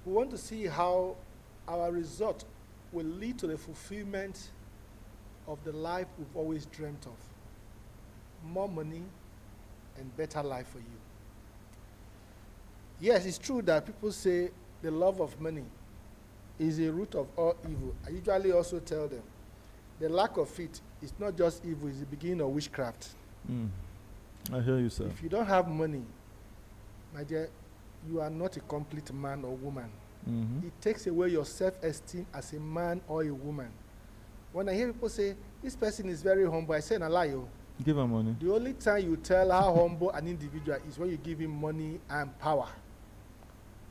We want to see how our result will lead to the fulfillment of the life we've always dreamt of. More money and better life for you. Yes, it's true that people say the love of money is the root of all evil. I usually also tell them the lack of it is not just evil, it's the beginning of witchcraft. Mm. I hear you, sir. If you don't have money, my dear, you are not a complete man or woman. Mm-hmm. It takes away your self-esteem as a man or a woman. When I hear people say, this person is very humble, I say, "I lie, oh." Give her money. The only time you tell how humble an individual is when you give him money and power.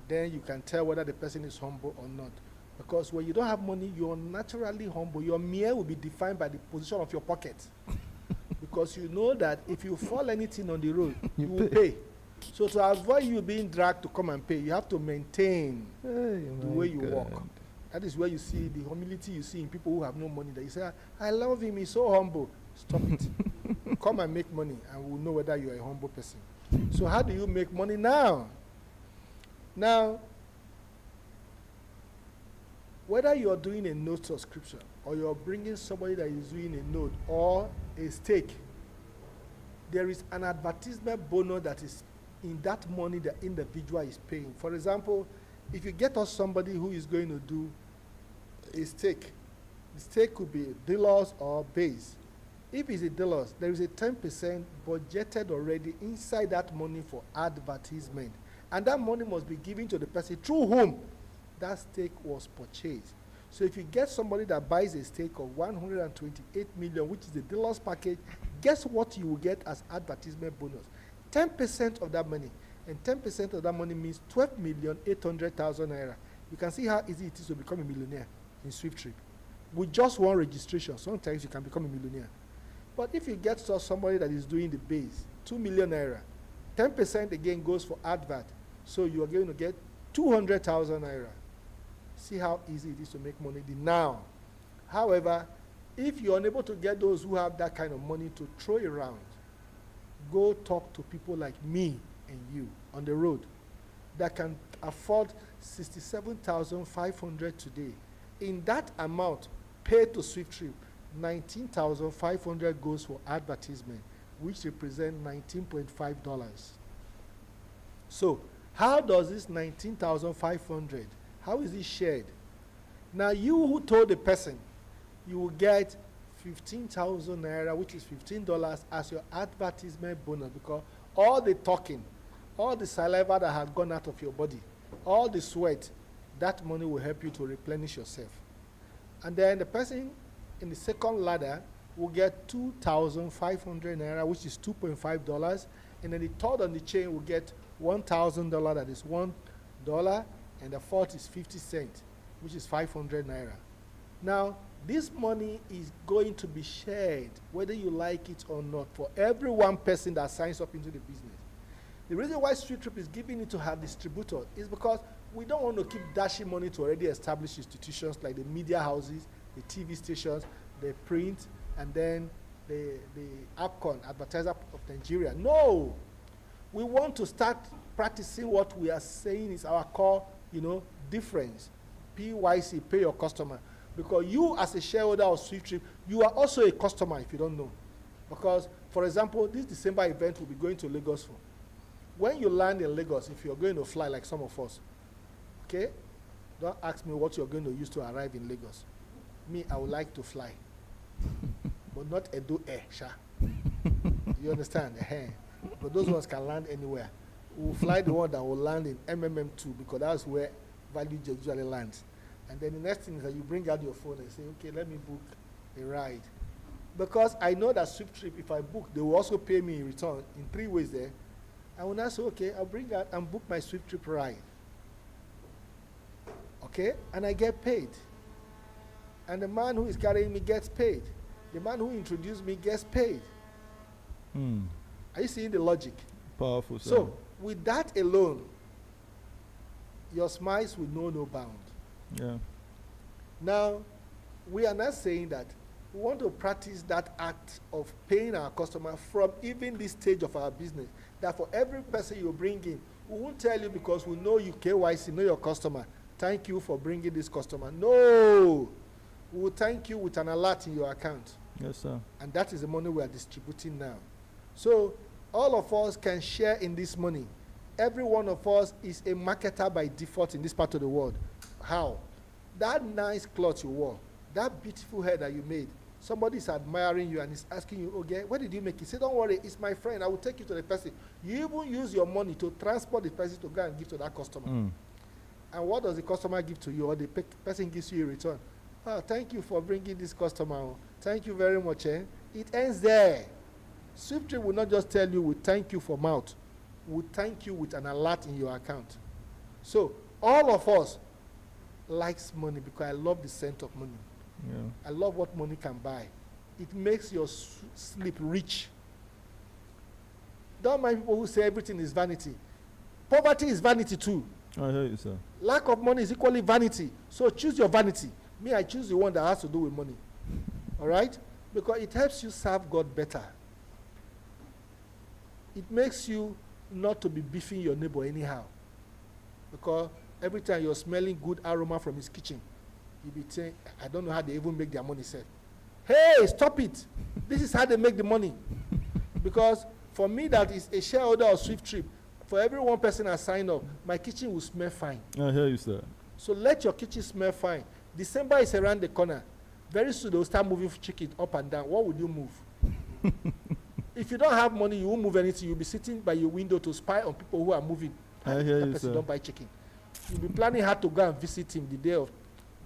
Then you can tell whether the person is humble or not. Because when you don't have money, you're naturally humble. Your mere will be defined by the position of your pocket. Because you know that if you fall anything on the road, you will pay. So to avoid you being dragged to come and pay, you have to maintain the way you walk. That is where you see the humility you see in people who have no money. That you say, I love him, he's so humble. Stop it. Come and make money, and we'll know whether you're a humble person. So how do you make money now? Now, whether you're doing a node subscription, or you're bringing somebody that is doing a node, or a stake, there is an advertisement bonus that is in that money the individual is paying. For example, if you get us somebody who is going to do a stake, the stake could be dollars or base. If it's a dollars, there is a 10% budgeted already inside that money for advertisement. And that money must be given to the person through whom that stake was purchased. So if you get somebody that buys a stake of 128 million, which is the dollars package, guess what you will get as advertisement bonus? 10% of that money. And 10% of that money means 12,800,000 naira. You can see how easy it is to become a millionaire in SWIFTtrip. With just one registration, sometimes you can become a millionaire. But if you get somebody that is doing the base, 2 million naira, 10% again goes for advert. So you are going to get 200,000 naira. See how easy it is to make money now. However, if you're unable to get those who have that kind of money to throw around, go talk to people like me and you on the road that can afford 67,500 today. In that amount paid to SWIFTtrip, 19,500 goes for advertisement, which represent $19.5. So how does this 19,500, how is it shared? Now you who told the person, you will get 15,000 naira, which is $15 as your advertisement bonus, because all the talking, all the saliva that has gone out of your body, all the sweat, that money will help you to replenish yourself. And then the person in the second ladder will get 2,500 naira, which is $2.5, and then the third on the chain will get $1,000, that is $1, and the fourth is 50 cents, which is 500 naira. Now, this money is going to be shared, whether you like it or not, for every one person that signs up into the business. The reason why SWIFTtrip is giving it to her distributor is because we don't want to keep dashing money to already established institutions like the media houses, the TV stations, the print, and then the APCON, Advertiser of Nigeria. No! We want to start practicing what we are saying is our core, difference. PYC, pay your customer. Because you as a shareholder of SWIFTtrip, you are also a customer if you don't know. Because, for example, this December event will be going to Lagos for. When you land in Lagos, if you're going to fly like some of us, okay, don't ask me what you're going to use to arrive in Lagos. Me, I would like to fly, but not Edo Air, sha. You understand? But those ones can land anywhere. We'll fly the one that will land in MMM2 because that's where value usually lands. And then the next thing is that you bring out your phone and say, okay, let me book a ride. Because I know that SWIFTtrip, if I book, they will also pay me in return in 3 ways there. I will now say, okay, I'll bring out and book my SWIFTtrip ride. Okay? And I get paid. And the man who is carrying me gets paid. The man who introduced me gets paid. Are you seeing the logic? Powerful, sir. So, with that alone, your smiles will know no bound. Yeah. Now, we are not saying that we want to practice that act of paying our customer from even this stage of our business. That for every person you bring in, we won't tell you because we know you KYC, know your customer. Thank you for bringing this customer. No! We will thank you with an alert in your account. Yes, sir. And that is the money we are distributing now. So, all of us can share in this money. Every one of us is a marketer by default in this part of the world. How? That nice cloth you wore, that beautiful hair that you made, somebody is admiring you and is asking you, okay, where did you make it? Say, don't worry, it's my friend. I will take you to the person. You even use your money to transport the person to go and give to that customer. And what does the customer give to you or the person gives you in return? Oh, thank you for bringing this customer. Thank you very much. It ends there. SWIFTtrip will not just tell you, we thank you for mouth. We thank you with an alert in your account. So, all of us likes money because I love the scent of money. Yeah. I love what money can buy. It makes your sleep rich. Don't mind people who say everything is vanity. Poverty is vanity too. I hear you, sir. Lack of money is equally vanity. So choose your vanity. Me, I choose the one that has to do with money. All right? Because it helps you serve God better. It makes you not to be beefing your neighbor anyhow. Because every time you're smelling good aroma from his kitchen, you'll be saying, I don't know how they even make their money, sir. Hey, stop it. This is how they make the money. Because for me that is a shareholder of SWIFTtrip, for every one person I sign up, my kitchen will smell fine. I hear you, sir. So let your kitchen smell fine. December is around the corner. Very soon they'll start moving chicken up and down. What would you move? If you don't have money, you won't move anything. You'll be sitting by your window to spy on people who are moving. I hear that you, person sir. don't buy chicken. You'll be planning how to go and visit him the day of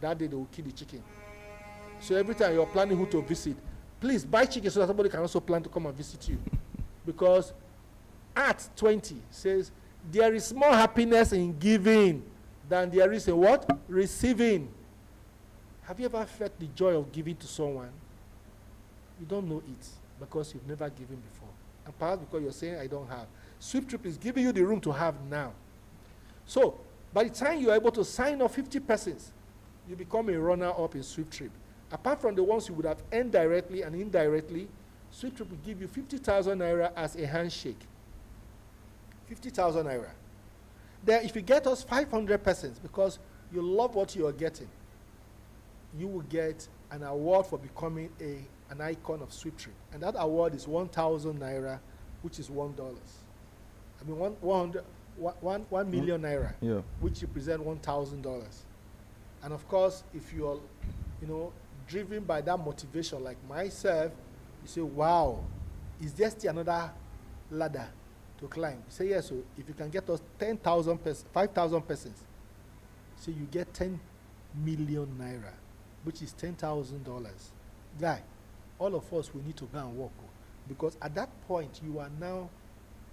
that day they will kill the chicken. So every time you're planning who to visit, please buy chicken so that somebody can also plan to come and visit you. Because Acts 20 says, there is more happiness in giving than there is in what? Receiving. Have you ever felt the joy of giving to someone? You don't know it because you've never given before. And perhaps because you're saying, I don't have. SWIFTtrip is giving you the room to have now. So, by the time you're able to sign up 50 persons, you become a runner-up in SWIFTtrip. Apart from the ones you would have earned directly and indirectly, SWIFTtrip will give you 50,000 naira as a handshake. 50,000 naira. Then if you get us 500 persons because you love what you are getting, you will get an award for becoming an icon of SWIFTtrip. And that award is 1,000 naira, which is $1. I mean, 1 million naira, Yeah. which represent $1,000. And of course, if you're, driven by that motivation, like myself, you say, wow, is there still another ladder to climb? You say, yes, so if you can get us 5,000 persons, so you get 10 million naira, which is $10,000. Guy, all of us, we need to go and work. Because at that point, you are now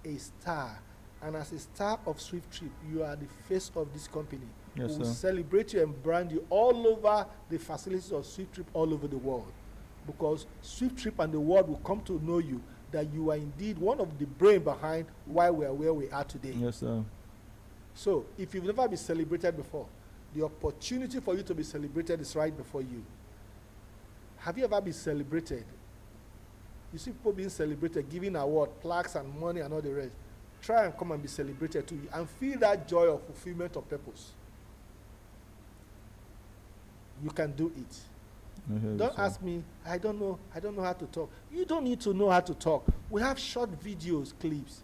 a star. And as a star of SWIFTtrip, you are the face of this company. Yes, we will sir. celebrate you and brand you all over the facilities of SWIFTtrip all over the world. Because SWIFTtrip and the world will come to know you that you are indeed one of the brain behind why we are where we are today. Yes, sir. So if you've never been celebrated before, the opportunity for you to be celebrated is right before you. Have you ever been celebrated? You see people being celebrated, giving award, plaques and money and all the rest. Try and come and be celebrated too and feel that joy of fulfillment of purpose. You can do it. Don't ask me, I don't know how to talk. You don't need to know how to talk. We have short videos, clips.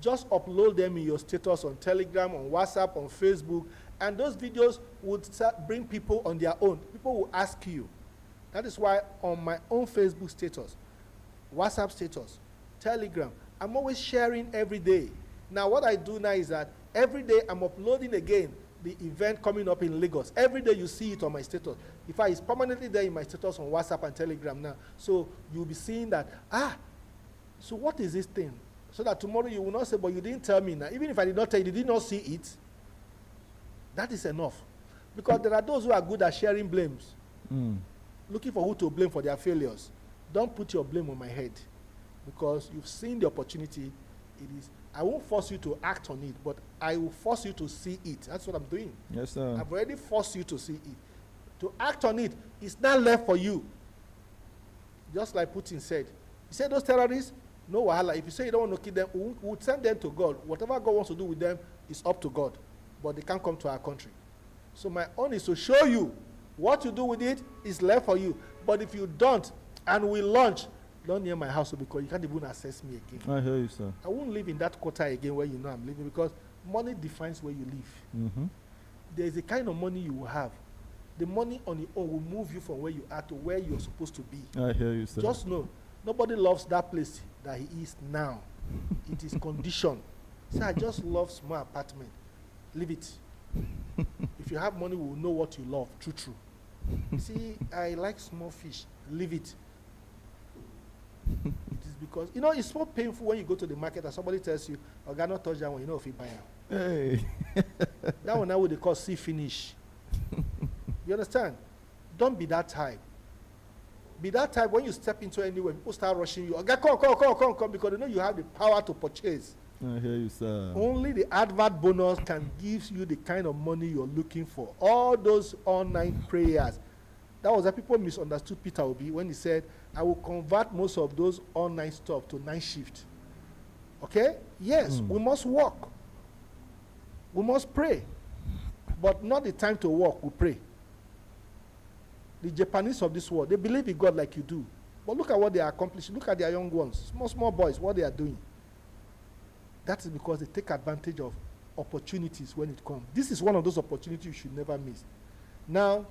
Just upload them in your status on Telegram, on WhatsApp, on Facebook, and those videos would bring people on their own. People will ask you. That is why on my own Facebook status, WhatsApp status, Telegram, I'm always sharing every day. Now what I do now is that every day I'm uploading again the event coming up in Lagos. Every day you see it on my status. In fact, it's permanently there in my status on WhatsApp and Telegram now. So you'll be seeing that, so what is this thing? So that tomorrow you will not say, but you didn't tell me now. Even if I did not tell you, did you not see it? That is enough. Because there are those who are good at sharing blames. Looking for who to blame for their failures. Don't put your blame on my head. Because you've seen the opportunity. I won't force you to act on it, but I will force you to see it. That's what I'm doing. Yes, sir. I've already forced you to see it. To act on it is not left for you. Just like Putin said. He said those terrorists, no wahala. If you say you don't want to kill them, we'll send them to God. Whatever God wants to do with them is up to God. But they can't come to our country. So my own is to show you what you do with it is left for you. But if you don't, and we launch, don't near my house because you can't even access me again. I hear you, sir. I won't live in that quarter again where you know I'm living because money defines where you live. There is a kind of money you will have. The money on your own will move you from where you are to where you're supposed to be. I hear you, sir. Just know, nobody loves that place that he is now. It is conditioned. Say, I just love small apartment. Leave it. If you have money, we will know what you love. True. See, I like small fish. Leave it. It is because, it's so painful when you go to the market and somebody tells you, I cannot touch that one, if you buy it. Hey. That one now what they call see finish. You understand? Don't be that type. Be that type when you step into anywhere, people start rushing you. Okay, come, because they know you have the power to purchase. I hear you, sir. Only the advert bonus can give you the kind of money you're looking for. All those online prayers. That was that people misunderstood Peter Obi when he said, I will convert most of those online stuff to night shift. Okay? Yes, we must work. We must pray. But not the time to work, we pray. The Japanese of this world, they believe in God like you do. But look at what they are accomplishing. Look at their young ones, small boys, what they are doing. That is because they take advantage of opportunities when it comes. This is one of those opportunities you should never miss. Now,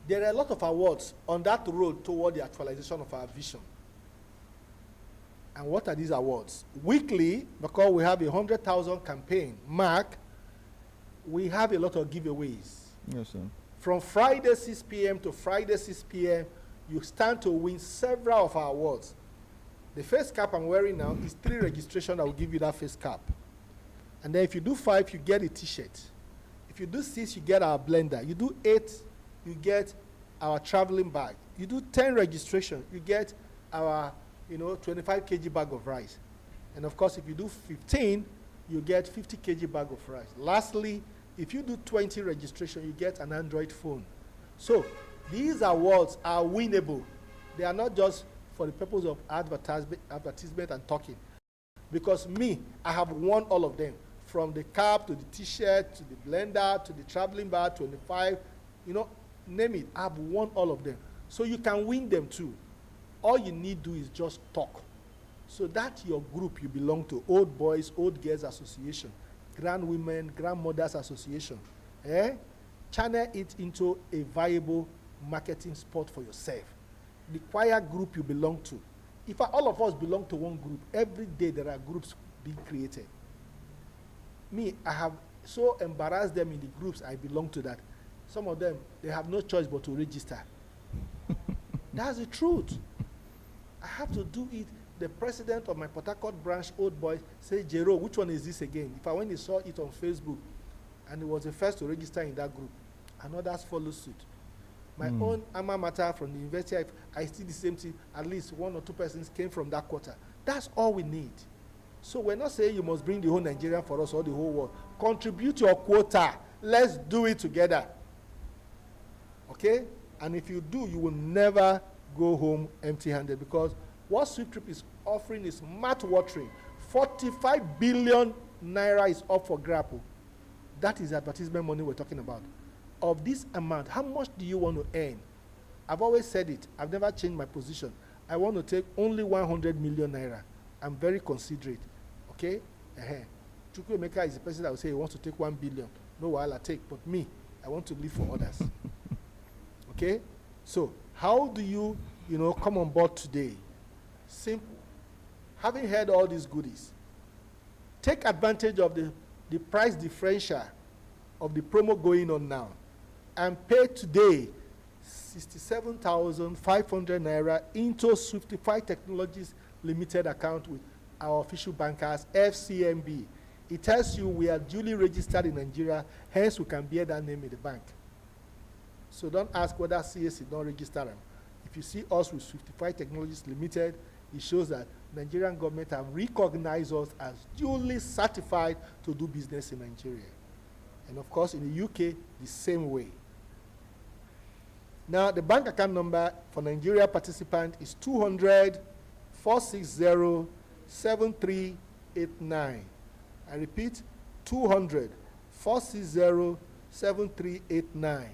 there are a lot of awards on that road toward the actualization of our vision. And what are these awards? Weekly, because we have a 100,000 campaign mark, we have a lot of giveaways. Yes, sir. From Friday 6 p.m. to Friday 6 p.m., you stand to win several of our awards. The face cap I'm wearing now is 3 registration that will give you that face cap. And then if you do 5, you get a t-shirt. If you do 6, you get our blender. You do 8, you get our traveling bag. You do 10 registration, you get our 25 kg bag of rice. And of course, if you do 15, you get 50 kg bag of rice. Lastly, if you do 20 registration, you get an Android phone. So these awards are winnable. They are not just for the purpose of advertisement and talking. Because I have won all of them. From the cap to the t-shirt, to the blender, to the traveling bag, 25, name it. I've won all of them. So you can win them too. All you need to do is just talk. So that's your group you belong to. Old Boys, Old Girls Association. Grand Women, Grandmothers Association. Channel it into a viable marketing spot for yourself. The choir group you belong to. If all of us belong to one group, every day there are groups being created. I have so embarrassed them in the groups I belong to that some of them, they have no choice but to register. That's the truth. I have to do it. The president of my Port Harcourt branch, Old Boys, said, Jero, which one is this again? If I went and saw it on Facebook, and he was the first to register in that group, and others follow suit. My own alma mater from the university, I see the same thing. At least 1 or 2 persons came from that quarter. That's all we need. So we're not saying you must bring the whole Nigeria for us or the whole world. Contribute your quota. Let's do it together. Okay? And if you do, you will never go home empty-handed, because what SWIFTtrip is offering is mouth-watering. 45 billion naira is up for grab. That is advertisement money we're talking about. Of this amount, how much do you want to earn? I've always said it. I've never changed my position. I want to take only 100 million naira. I'm very considerate. Okay? Chukwuemeka is the person that will say he wants to take 1 billion. No, while I take, but me, I want to live for others. Okay? So, how do you, come on board today? Simple. Having heard all these goodies, take advantage of the price differential of the promo going on now, and pay today 67,500 naira into Swiftify Technologies Limited account with our official bankers, FCMB. It tells you we are duly registered in Nigeria, hence we can bear that name in the bank. So don't ask whether CAC don't register them. If you see us with Swiftify Technologies Limited, it shows that Nigerian government have recognized us as duly certified to do business in Nigeria. And of course, in the UK, the same way. Now, the bank account number for Nigeria participant is 200-460-7389. I repeat, 200-460-7389.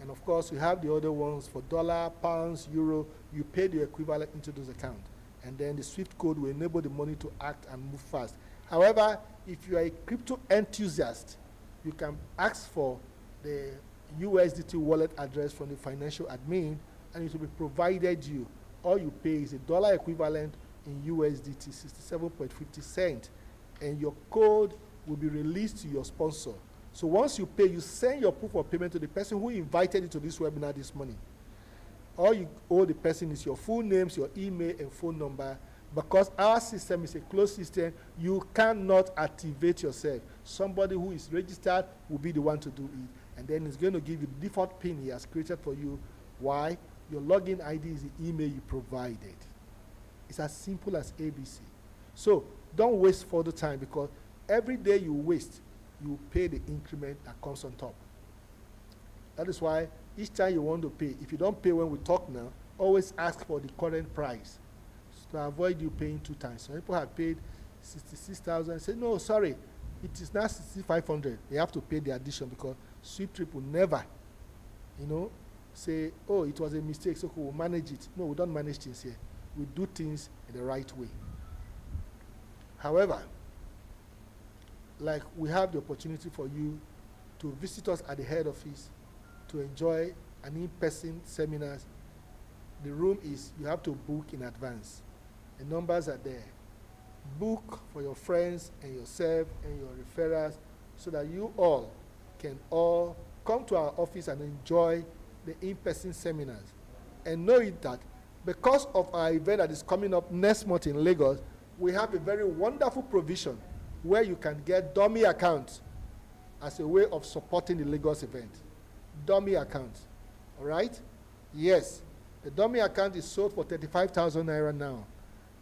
And of course, we have the other ones for dollar, pounds, euro. You pay the equivalent into those accounts. And then the SWIFT code will enable the money to act and move fast. However, if you are a crypto enthusiast, you can ask for the USDT wallet address from the financial admin, and it will be provided you. All you pay is a dollar equivalent in USDT, 67.50 cents, and your code will be released to your sponsor. So once you pay, you send your proof of payment to the person who invited you to this webinar this morning. All you owe the person is your full names, your email, and phone number. Because our system is a closed system, you cannot activate yourself. Somebody who is registered will be the one to do it. And then it's going to give you the default PIN he has created for you. Why? Your login ID is the email you provided. It's as simple as ABC. So don't waste further time, because every day you waste, you pay the increment that comes on top. That is why each time you want to pay, if you don't pay when we talk now, always ask for the current price to avoid you paying 2 times. Some people have paid 66,000 and say, no, sorry, it is now 6,500. They have to pay the addition, because SWIFTtrip will never, say, oh, it was a mistake, so we'll manage it. No, we don't manage things here. We do things in the right way. However, like we have the opportunity for you to visit us at the head office to enjoy an in-person seminars. The room is, you have to book in advance. The numbers are there. Book for your friends and yourself and your referrals, so that you all can all come to our office and enjoy the in-person seminars. And know it that because of our event that is coming up next month in Lagos, we have a very wonderful provision where you can get dummy accounts as a way of supporting the Lagos event. Dummy accounts, all right? Yes, the dummy account is sold for 35,000 naira now.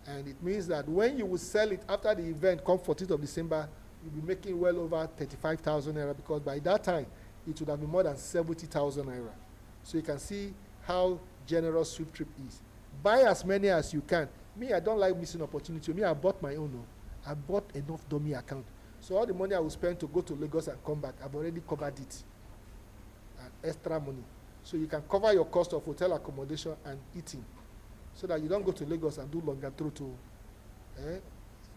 And it means that when you will sell it after the event, come 14th of December, you'll be making well over 35,000 naira, because by that time, it would have been more than 70,000 naira. So you can see how generous SWIFTtrip is. Buy as many as you can. Me, I don't like missing opportunity. Me, I bought my own. I bought enough dummy account. So all the money I will spend to go to Lagos and come back, I've already covered it. And extra money. So you can cover your cost of hotel accommodation and eating, so that you don't go to Lagos and do longer through to.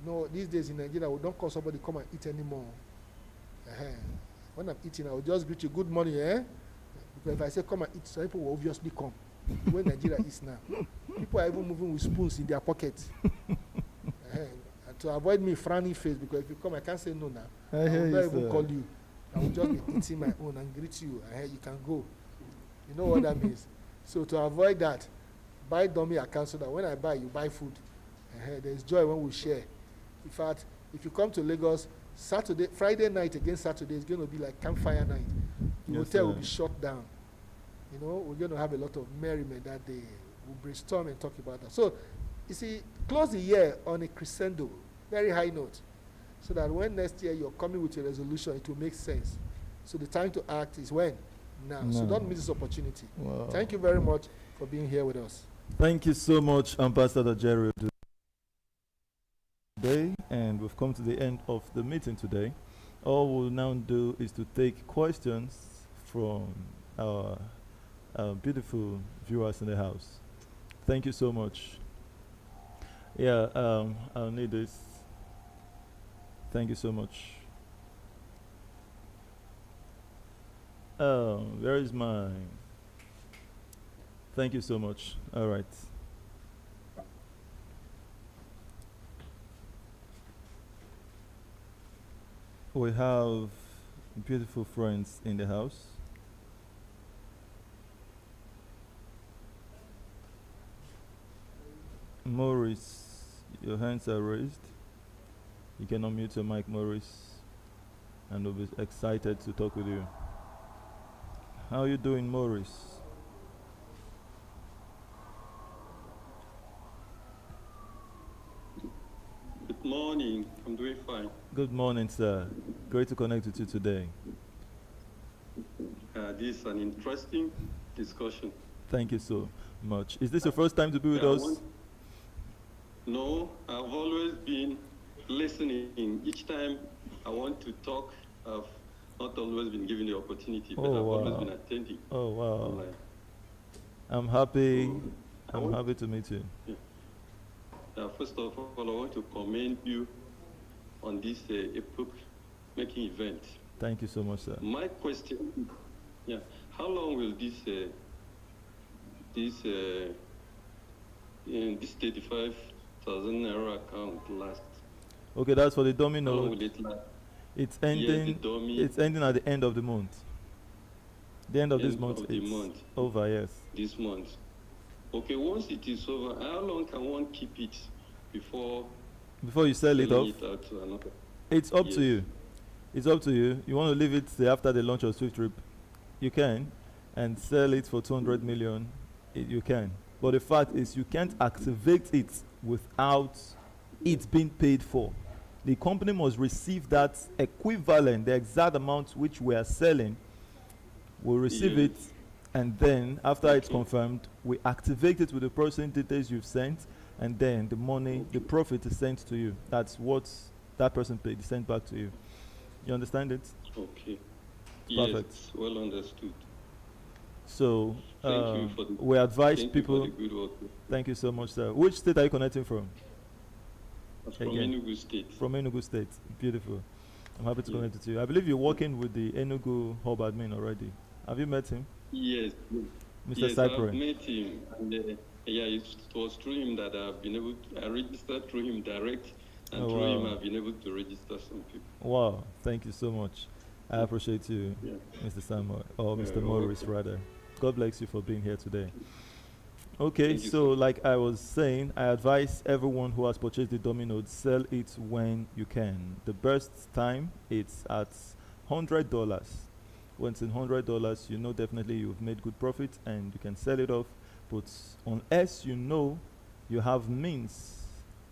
No, these days in Nigeria, we don't call somebody come and eat anymore. When I'm eating, I will just greet you, good morning, Because if I say come and eat, some people will obviously come. Where Nigeria is now. People are even moving with spoons in their pockets. And to avoid me frowning face, because if you come, I can't say no now. I will not even call you. I will just be eating my own and greet you. You can go. You know what that means? So to avoid that, buy dummy account, so that when I buy, you buy food. There's joy when we share. In fact, if you come to Lagos, Friday night against Saturday is going to be like campfire night. The hotel will be shut down. we're going to have a lot of merriment that day. We'll brainstorm and talk about that. So, you see, close the year on a crescendo, very high note, so that when next year you're coming with a resolution, it will make sense. So the time to act is when? Now. So don't miss this opportunity. Wow. Thank you very much for being here with us. Thank you so much, Ambassador Jerry. Today, and we've come to the end of the meeting today. All we'll now do is to take questions from our beautiful viewers in the house. Thank you so much. Yeah, I'll need this. Thank you so much. Where is mine? Thank you so much. All right. We have beautiful friends in the house. Maurice, your hands are raised. You can unmute your mic, Maurice, and we'll be excited to talk with you. How are you doing, Maurice? Good morning. I'm doing fine. Good morning, sir. Great to connect with you today. This is an interesting discussion. Thank you so much. Is this your first time to be with us? No, I've always been listening. Each time I want to talk, I've not always been given the opportunity, but I've always been attending. Oh, wow. Online. I'm happy. I'm happy to meet you. Yeah. First of all, I want to commend you on this epoch-making event. Thank you so much, sir. My question, how long will this 35,000 naira account last? Okay, that's for the How long domino. will it last? It's Yes, ending. the dummy. It's ending at the end of the month. The end of this End month. of the It's month. over. Yes. This month. Okay, once it is over, how long can one keep it before Before you sell it selling off, it out to another? it's up to Yes. you. It's up to you. You want to leave it till after the launch of SWIFTtrip, you can, and sell it for 200 million. You can. But the fact is, you can't activate it without it being paid for. The company must receive that equivalent, the exact amount which we are selling. We'll receive Yes. it, and then after it's Okay. confirmed, we activate it with the person details you've sent, and then the money, the profit is sent to you. That's what that person paid, sent back to you. You understand it? Okay. Perfect. Yes, well understood. So Thank you for the, we advise thank people. you for the good work. Thank you so much, sir. Which state are you connecting from? From Again. Enugu State. From Enugu State. Beautiful. I'm happy to Yeah. connect with you. I believe you're working with the Enugu hub admin already. Have you met him, Yes. Mr. Yes, I've Cypre? met him. And, it was through him that I've been able to, I registered through him direct, and Oh, through him wow. I've been able to register some people. Wow. Thank you so much. I appreciate you, Yeah. Mr. Samuel, or Yeah, Mr. you're Morris, welcome. rather. God bless you for being here today. Okay, Thank you, so like I was saying, I advise everyone who has purchased the domino, sell it when you can. The best time, it's at $100. When it's in $100, you know definitely you've made good profit and you can sell it off. But unless you know you have means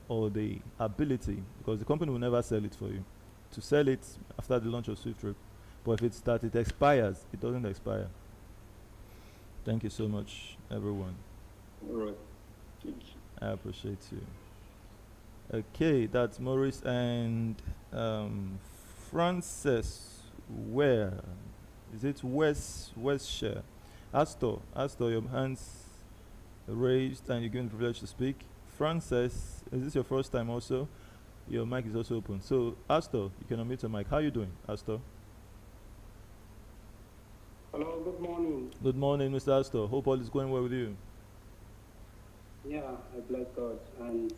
or the ability, because the company will never sell it for you, to sell it after the launch of SWIFTtrip. But if it's that it expires, it doesn't expire. Thank you so much, everyone. All right. Thank you. I appreciate you. Okay, that's Maurice and Frances. Where is it? Westshire. Astor, your hands raised and you're given the privilege to speak. Frances, is this your first time also? Your mic is also open. So, Astor, you can unmute your mic. How are you doing, Astor? Hello, good morning. Good morning, Mr. Astor. Hope all is going well with you. Yeah, I bless God, and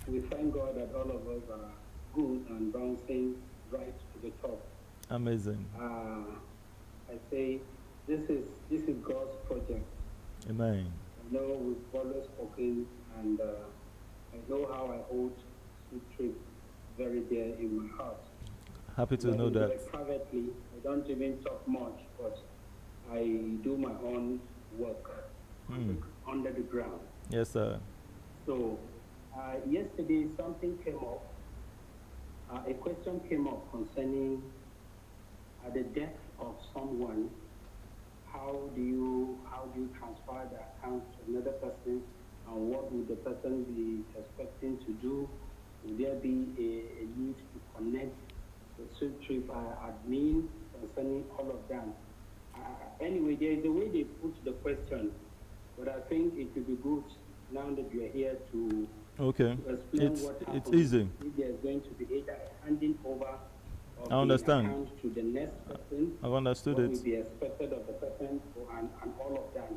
we thank God that all of us are good and bouncing right to the top. Amazing. I say this is God's project. Amen. I know we've always spoken, and I know how I hold SWIFTtrip very dear in my heart. Happy to But know that. privately, I don't even talk much, but I do my own work under the ground. Yes, sir. So yesterday something came up. A question came up concerning the death of someone. How do you transfer the account to another person, and what would the person be expecting to do? Will there be a need to connect the SWIFTtrip admin concerning all of that? Anyway, there is a way they put the question, but I think it would be good now that you are here to explain what happens. It's easy. If there's going to be either handing over of I understand. the account to the next person, I've understood what it. will be expected of the person, and all of that,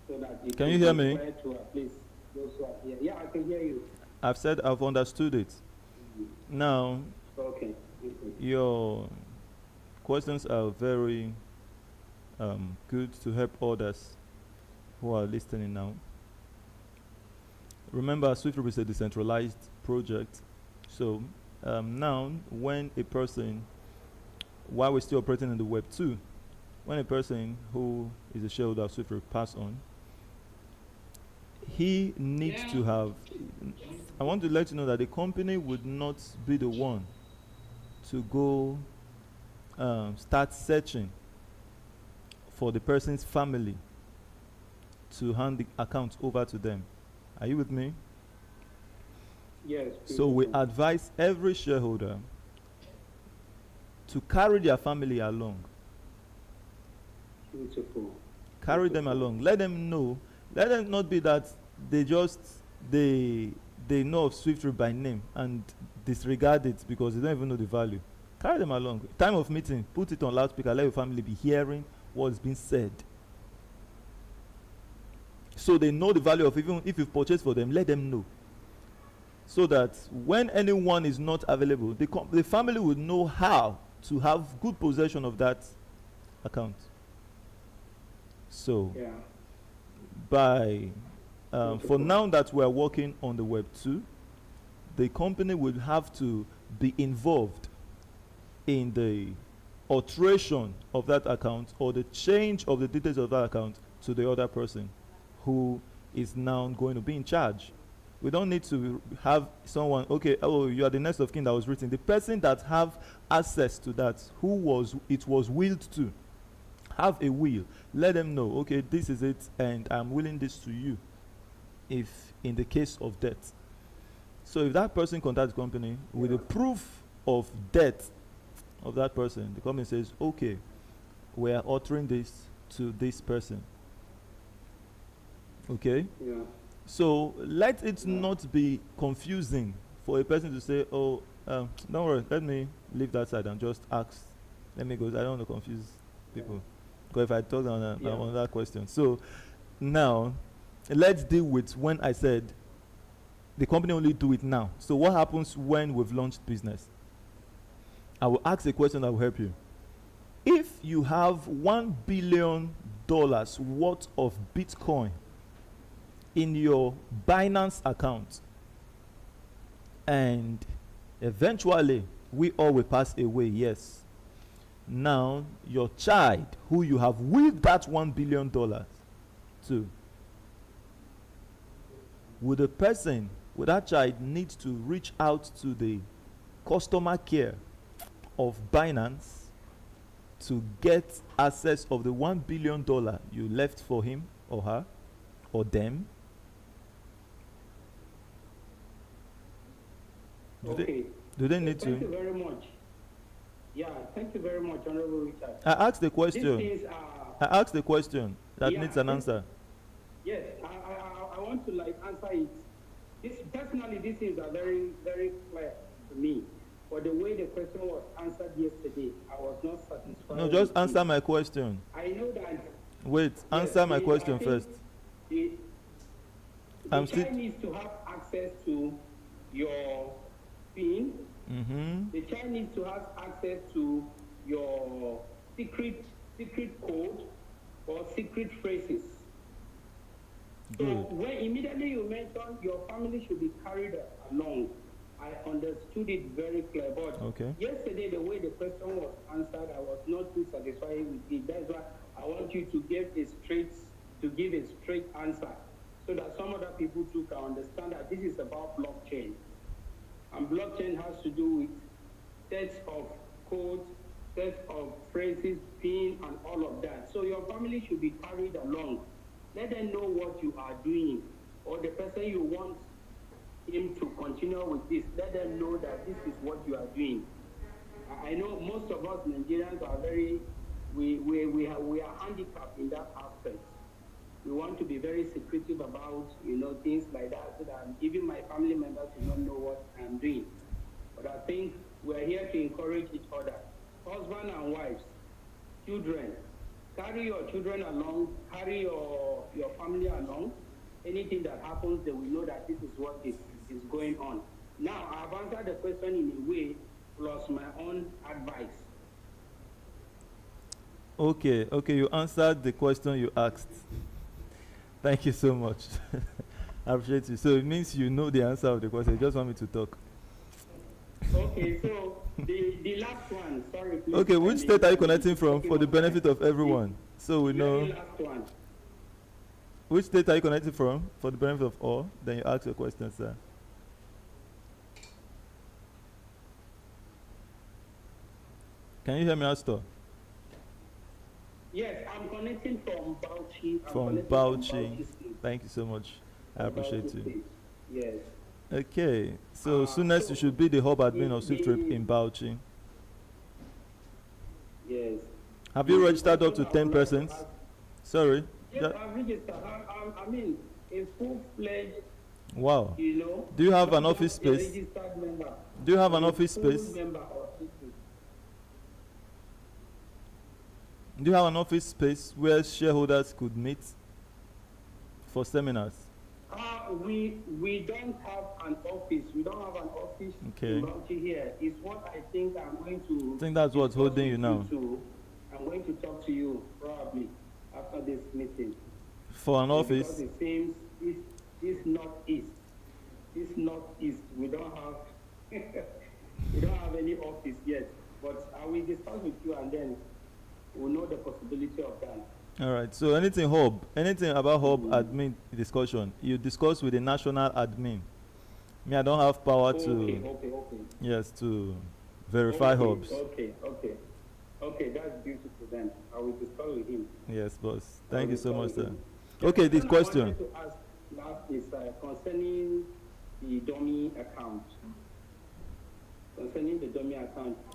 so that it Can will you hear be me? fair to at least those who are here. Yeah, I can hear you. I've said I've understood it. Now, Okay. your questions are very good to help others who are listening now. Remember, SWIFTtrip is a decentralized project. So now, when a person, while we're still operating in the Web 2, when a person who is a shareholder of SWIFTtrip pass on, he needs to have, I want to let you know that the company would not be the one to go start searching for the person's family to hand the account over to them. Are you with me? Yes. So we beautiful. advise every shareholder to carry their family along. Beautiful. Carry them along. Let them know. Let them not be that they know of SWIFTtrip by name and disregard it because they don't even know the value. Carry them along. Time of meeting, put it on loudspeaker. Let your family be hearing what's being said. So they know the value of, even if you've purchased for them, let them know. So that when anyone is not available, the family would know how to have good possession of that account. So, Yeah. for now that we are working on the Web 2, the company will have to be involved in the alteration of that account or the change of the details of that account to the other person who is now going to be in charge. We don't need to have someone, okay, oh, you are the next of kin that was written. The person that have access to that, it was willed to, have a will. Let them know, okay, this is it, and I'm willing this to you if in the case of death. So if that person contacts the company with a proof of death of that person, the company says, okay, we are altering this to this person. Okay? Yeah. So let it not be confusing for a person to say, oh, don't worry, let me leave that side and just ask. Let me go. I don't want to confuse people. Because if I talk on that question. So now, let's deal with when I said the company only do it now. So what happens when we've launched business? I will ask a question that will help you. If you have $1 billion worth of Bitcoin in your Binance account, and eventually we all will pass away, yes. Now your child, who you have willed that $1 billion to, would that child need to reach out to the customer care of Binance to get access of the $1 billion you left for him or her or them? Do they need Thank to? you very much. Yeah, thank you very much, Honorable Richard. I asked the question. This is, I asked the question that needs an answer. Yes, I want to answer it. Personally, this is a very, very clear to me. But the way the question was answered yesterday, I was not satisfied. No, just answer my question. I know that. Wait, answer my question first. The child needs to have access to your PIN. The child needs to have access to your secret code or secret phrases. Good. So when immediately you mentioned your family should be carried along, I understood it very clear. But yesterday, the way the question was answered, I was not too satisfied with it. That's why I want you to give a straight answer so that some other people too can understand that this is about blockchain. And blockchain has to do with sets of codes, sets of phrases, PIN, and all of that. So your family should be carried along. Let them know what you are doing, or the person you want him to continue with this. Let them know that this is what you are doing. I know most of us Nigerians are we are handicapped in that aspect. We want to be very secretive about things like that, so that even my family members do not know what I'm doing. But I think we're here to encourage each other, husband and wives, children. Carry your children along, carry your family along. Anything that happens, they will know that this is what is going on. Now, I've answered the question in a way, plus my own advice. Okay, you answered the question you asked. Thank you so much. I appreciate you. So it means you know the answer of the question. You just want me to talk. Okay, so the last one, sorry. Please. Okay, which state are you connecting from for the benefit of everyone? So we know. The last one. Which state are you connecting from for the benefit of all? Then you ask your question, sir. Can you hear me, Astor? Yes, I'm connecting from Bauchi. From Bauchi. Thank you so much. I appreciate you. Yes. Okay, so soonest you should be the hub admin of SWIFTtrip in Bauchi. Yes. Have you registered up to 10 persons? Sorry? Yes, I've registered. I mean, a full-fledged, Wow. Do you have an office space? registered member. Do you have an office Full space? member of SWIFTtrip. Do you have an office space where shareholders could meet for seminars? We don't have an office. We don't have an office Okay. in Bauchi here. It's what I think I'm going to. I think that's what's discuss holding you with now. two. I'm going to talk to you probably after this meeting. For an Because office? it seems this northeast, we don't have any office yet. But I will discuss with you, and then we'll know the possibility of that. All right. So anything about hub admin discussion, you discuss with the national admin. Me, I don't have power to. Okay. Yes, to verify hubs. Okay, that's beautiful then. I will discuss with him. Yes, boss. Thank you so much, sir. Yeah, Okay, this I question. wanted to ask last is concerning the dummy account.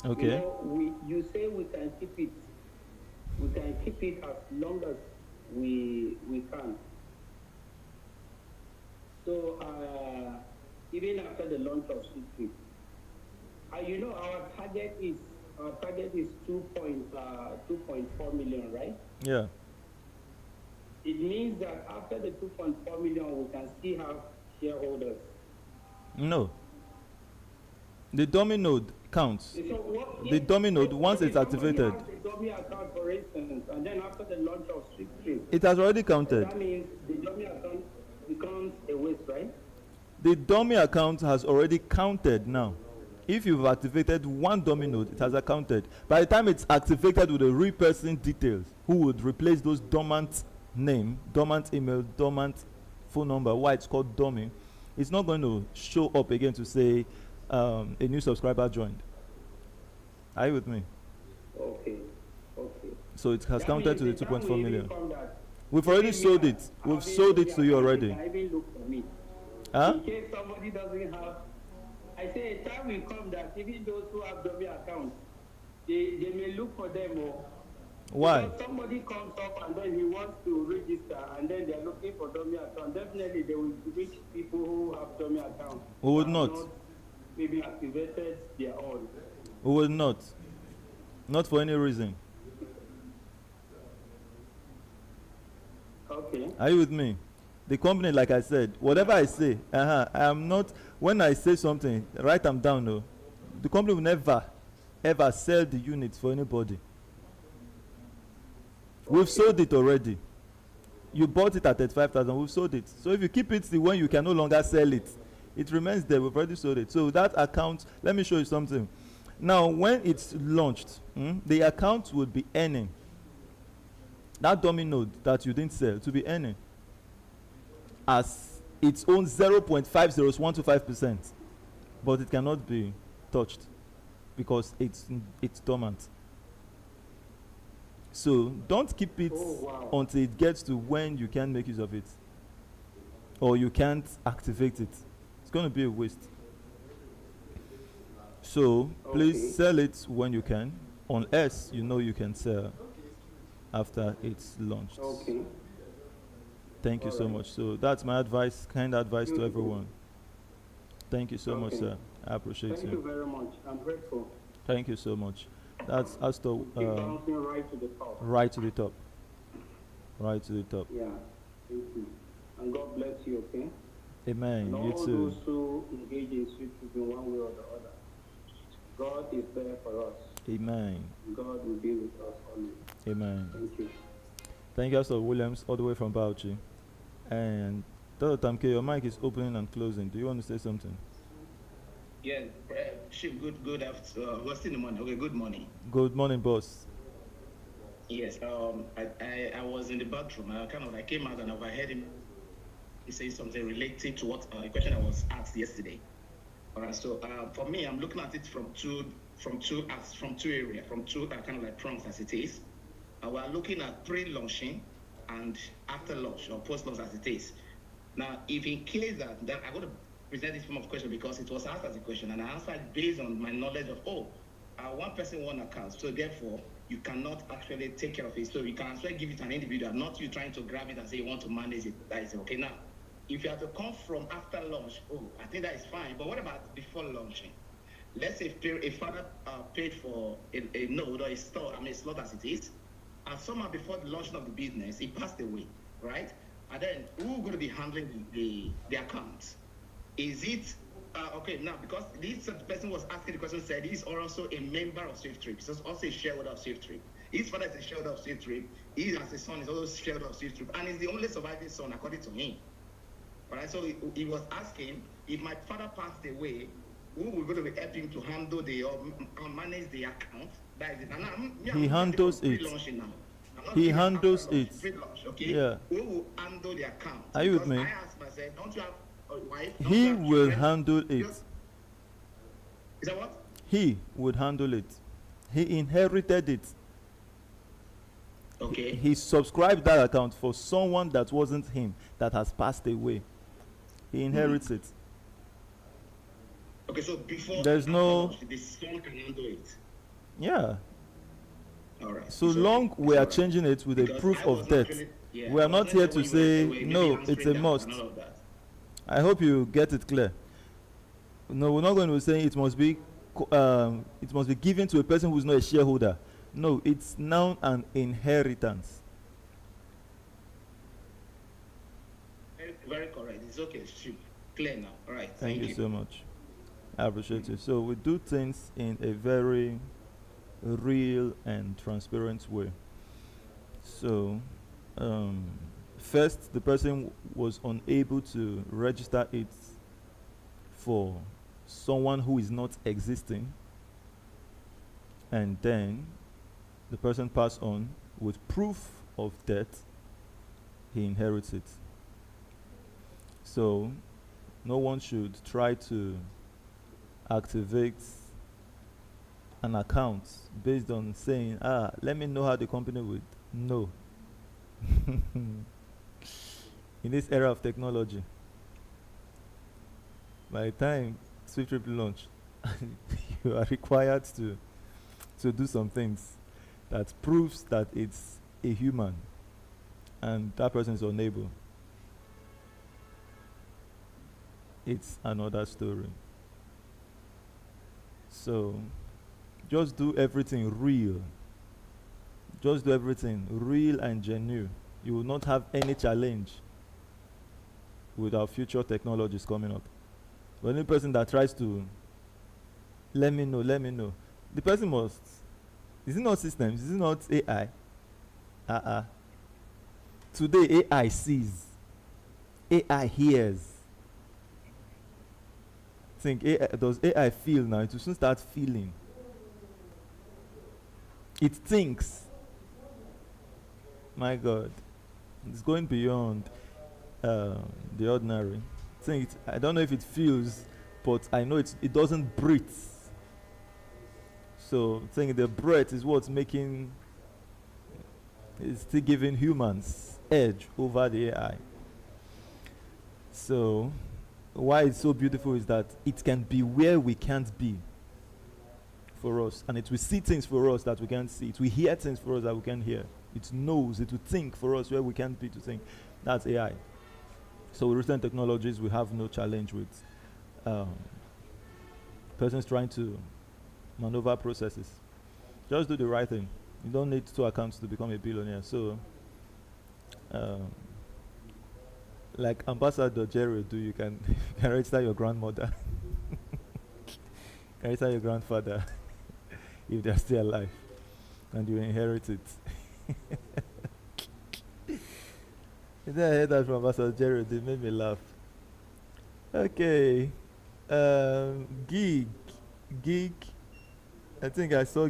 Okay. You say we can keep it. We can keep it as long as we can. So even after the launch of SWIFTtrip, our target is 2.4 million, right? Yeah. It means that after the 2.4 million, we can still have shareholders. No. The dummy node counts. The dummy node, once it's activated. The dummy account, for instance, and then after the launch of SWIFTtrip, It has already counted. that means the dummy account becomes a waste, right? The dummy account has already counted now. If you've activated one dummy node, it has accounted. By the time it's activated with the real person details, who would replace those dormant name, dormant email, dormant phone number, why it's called dummy, it's not going to show up again to say a new subscriber joined. Are you with me? Okay. So it has That counted to the means the 2.4 time we million. even come that We've already maybe sold it. We've having sold it the to you account, already. they can even look for me. Huh? In case somebody doesn't have, I say a time will come that even those who have dummy accounts, they may look for them more. Why? Because somebody comes up and then he wants to register and then they're looking for dummy account. Definitely they will reach people who have dummy accounts. We would and not. Maybe activated their own. We will not. Not for any reason. Okay. Are you with me? The company, like I said, whatever I say, I am not, when I say something, write them down, no. The company will never, ever sell the units for anybody. We've sold it already. You bought it at 35,000, we've sold it. So if you keep it when you can no longer sell it, it remains there, we've already sold it. So that account, let me show you something. Now, when it's launched, the account would be earning. that dummy node that you didn't sell to be earning as its own 0.50125%, but it cannot be touched because it's dormant. So don't keep it until it gets to when you can make use of it or you can't activate it. It's going to be a waste. So please sell it when you can, unless you know you can sell after it's launched. Thank you so much. So that's my advice, kind advice to everyone. Thank you so much, sir. I appreciate Thank you very much. I'm grateful. Thank you so much. That's as to Keep bouncing right to the top. right to the top. Right to the top. Yeah. Thank you. And God bless you, okay? Amen. And You all too. those who engage in SWIFTtrip in one way or the other. God is there for us. Amen. God will be with us always. Amen. Thank you. Thank you, Pastor Williams, all the way from Bauchi. And Dr. Tamke, your mic is opening and closing. Do you want to say something? Yeah, Chief, good afternoon. What's in the morning? Okay, good morning. Good morning, boss. Yes, I was in the bathroom. I came out and overheard him say something related to what a question I was asked yesterday. All right, so for me, I'm looking at it from two areas, from two kind of like prongs as it is. We're looking at pre-launching and after launch or post-launch as it is. Now, if in case that I'm going to present this form of question because it was asked as a question and I answered based on my knowledge of, one person, one account. So therefore, you cannot actually take care of it. So you can actually give it to an individual, not you trying to grab it and say you want to manage it. That is okay. Now, if you have to come from after launch, I think that is fine. But what about before launching? Let's say a father paid for a node or a store, a slot as it is, and somehow before the launching of the business, he passed away, right? And then who's going to be handling the account? Is it okay now? Because this person was asking the question, said he's also a member of SWIFTtrip. He's also a shareholder of SWIFTtrip. His father is a shareholder of SWIFTtrip. He, as a son, is also a shareholder of SWIFTtrip, and he's the only surviving son, according to him. All right. So he was asking, if my father passed away, who will going to help him to handle or manage the account? That is it. He handles it. He handles it. Okay. Yeah. Who will handle the account? Are you with me? I asked myself, don't you have a wife? He will handle it. Is that what? He would handle it. He inherited it. Okay. He subscribed that account for someone that wasn't him, that has passed away. He inherits it. Okay, so before There's no. the son can handle it. Yeah. All right. So long we are changing it with a proof of death. We are not here to say no, it's a must. I hope you get it clear. No, we're not going to say it must be given to a person who's not a shareholder. No, it's now an inheritance. Very correct. It's okay. Shoot. Clear now. All right. Thank you so much. I appreciate it. So we do things in a very real and transparent way. So first, the person was unable to register it for someone who is not existing, and then the person passed on with proof of death. He inherits it. So no one should try to activate an account based on saying, let me know how the company would know. In this era of technology, by the time SWIFTtrip launch, you are required to do some things that proves that it's a human and that person is unable. It's another story. So just do everything real. Just do everything real and genuine. You will not have any challenge with our future technologies coming up. The only person that tries to let me know, the person must. Is it not systems? Is it not AI? Today AI sees. AI hears. Think, does AI feel now? It will soon start feeling. It thinks. My God, it's going beyond uh, the ordinary. I don't know if it feels, but I know it doesn't breathe. So saying the breath is what's making, is still giving humans edge over the AI. So why it's so beautiful is that it can be where we can't be for us, and it will see things for us that we can't see. It will hear things for us that we can't hear. It knows. It will think for us where we can't be to think. That's AI. So with recent technologies, we have no challenge with um, persons trying to maneuver processes. Just do the right thing. You don't need two accounts to become a billionaire. So, um, like Ambassador Jerry do, you can, you can register your grandmother, register your grandfather if they're still alive, and you inherit it. Then I heard that from Ambassador Jerry. It made me laugh. Okay, gig. I think I saw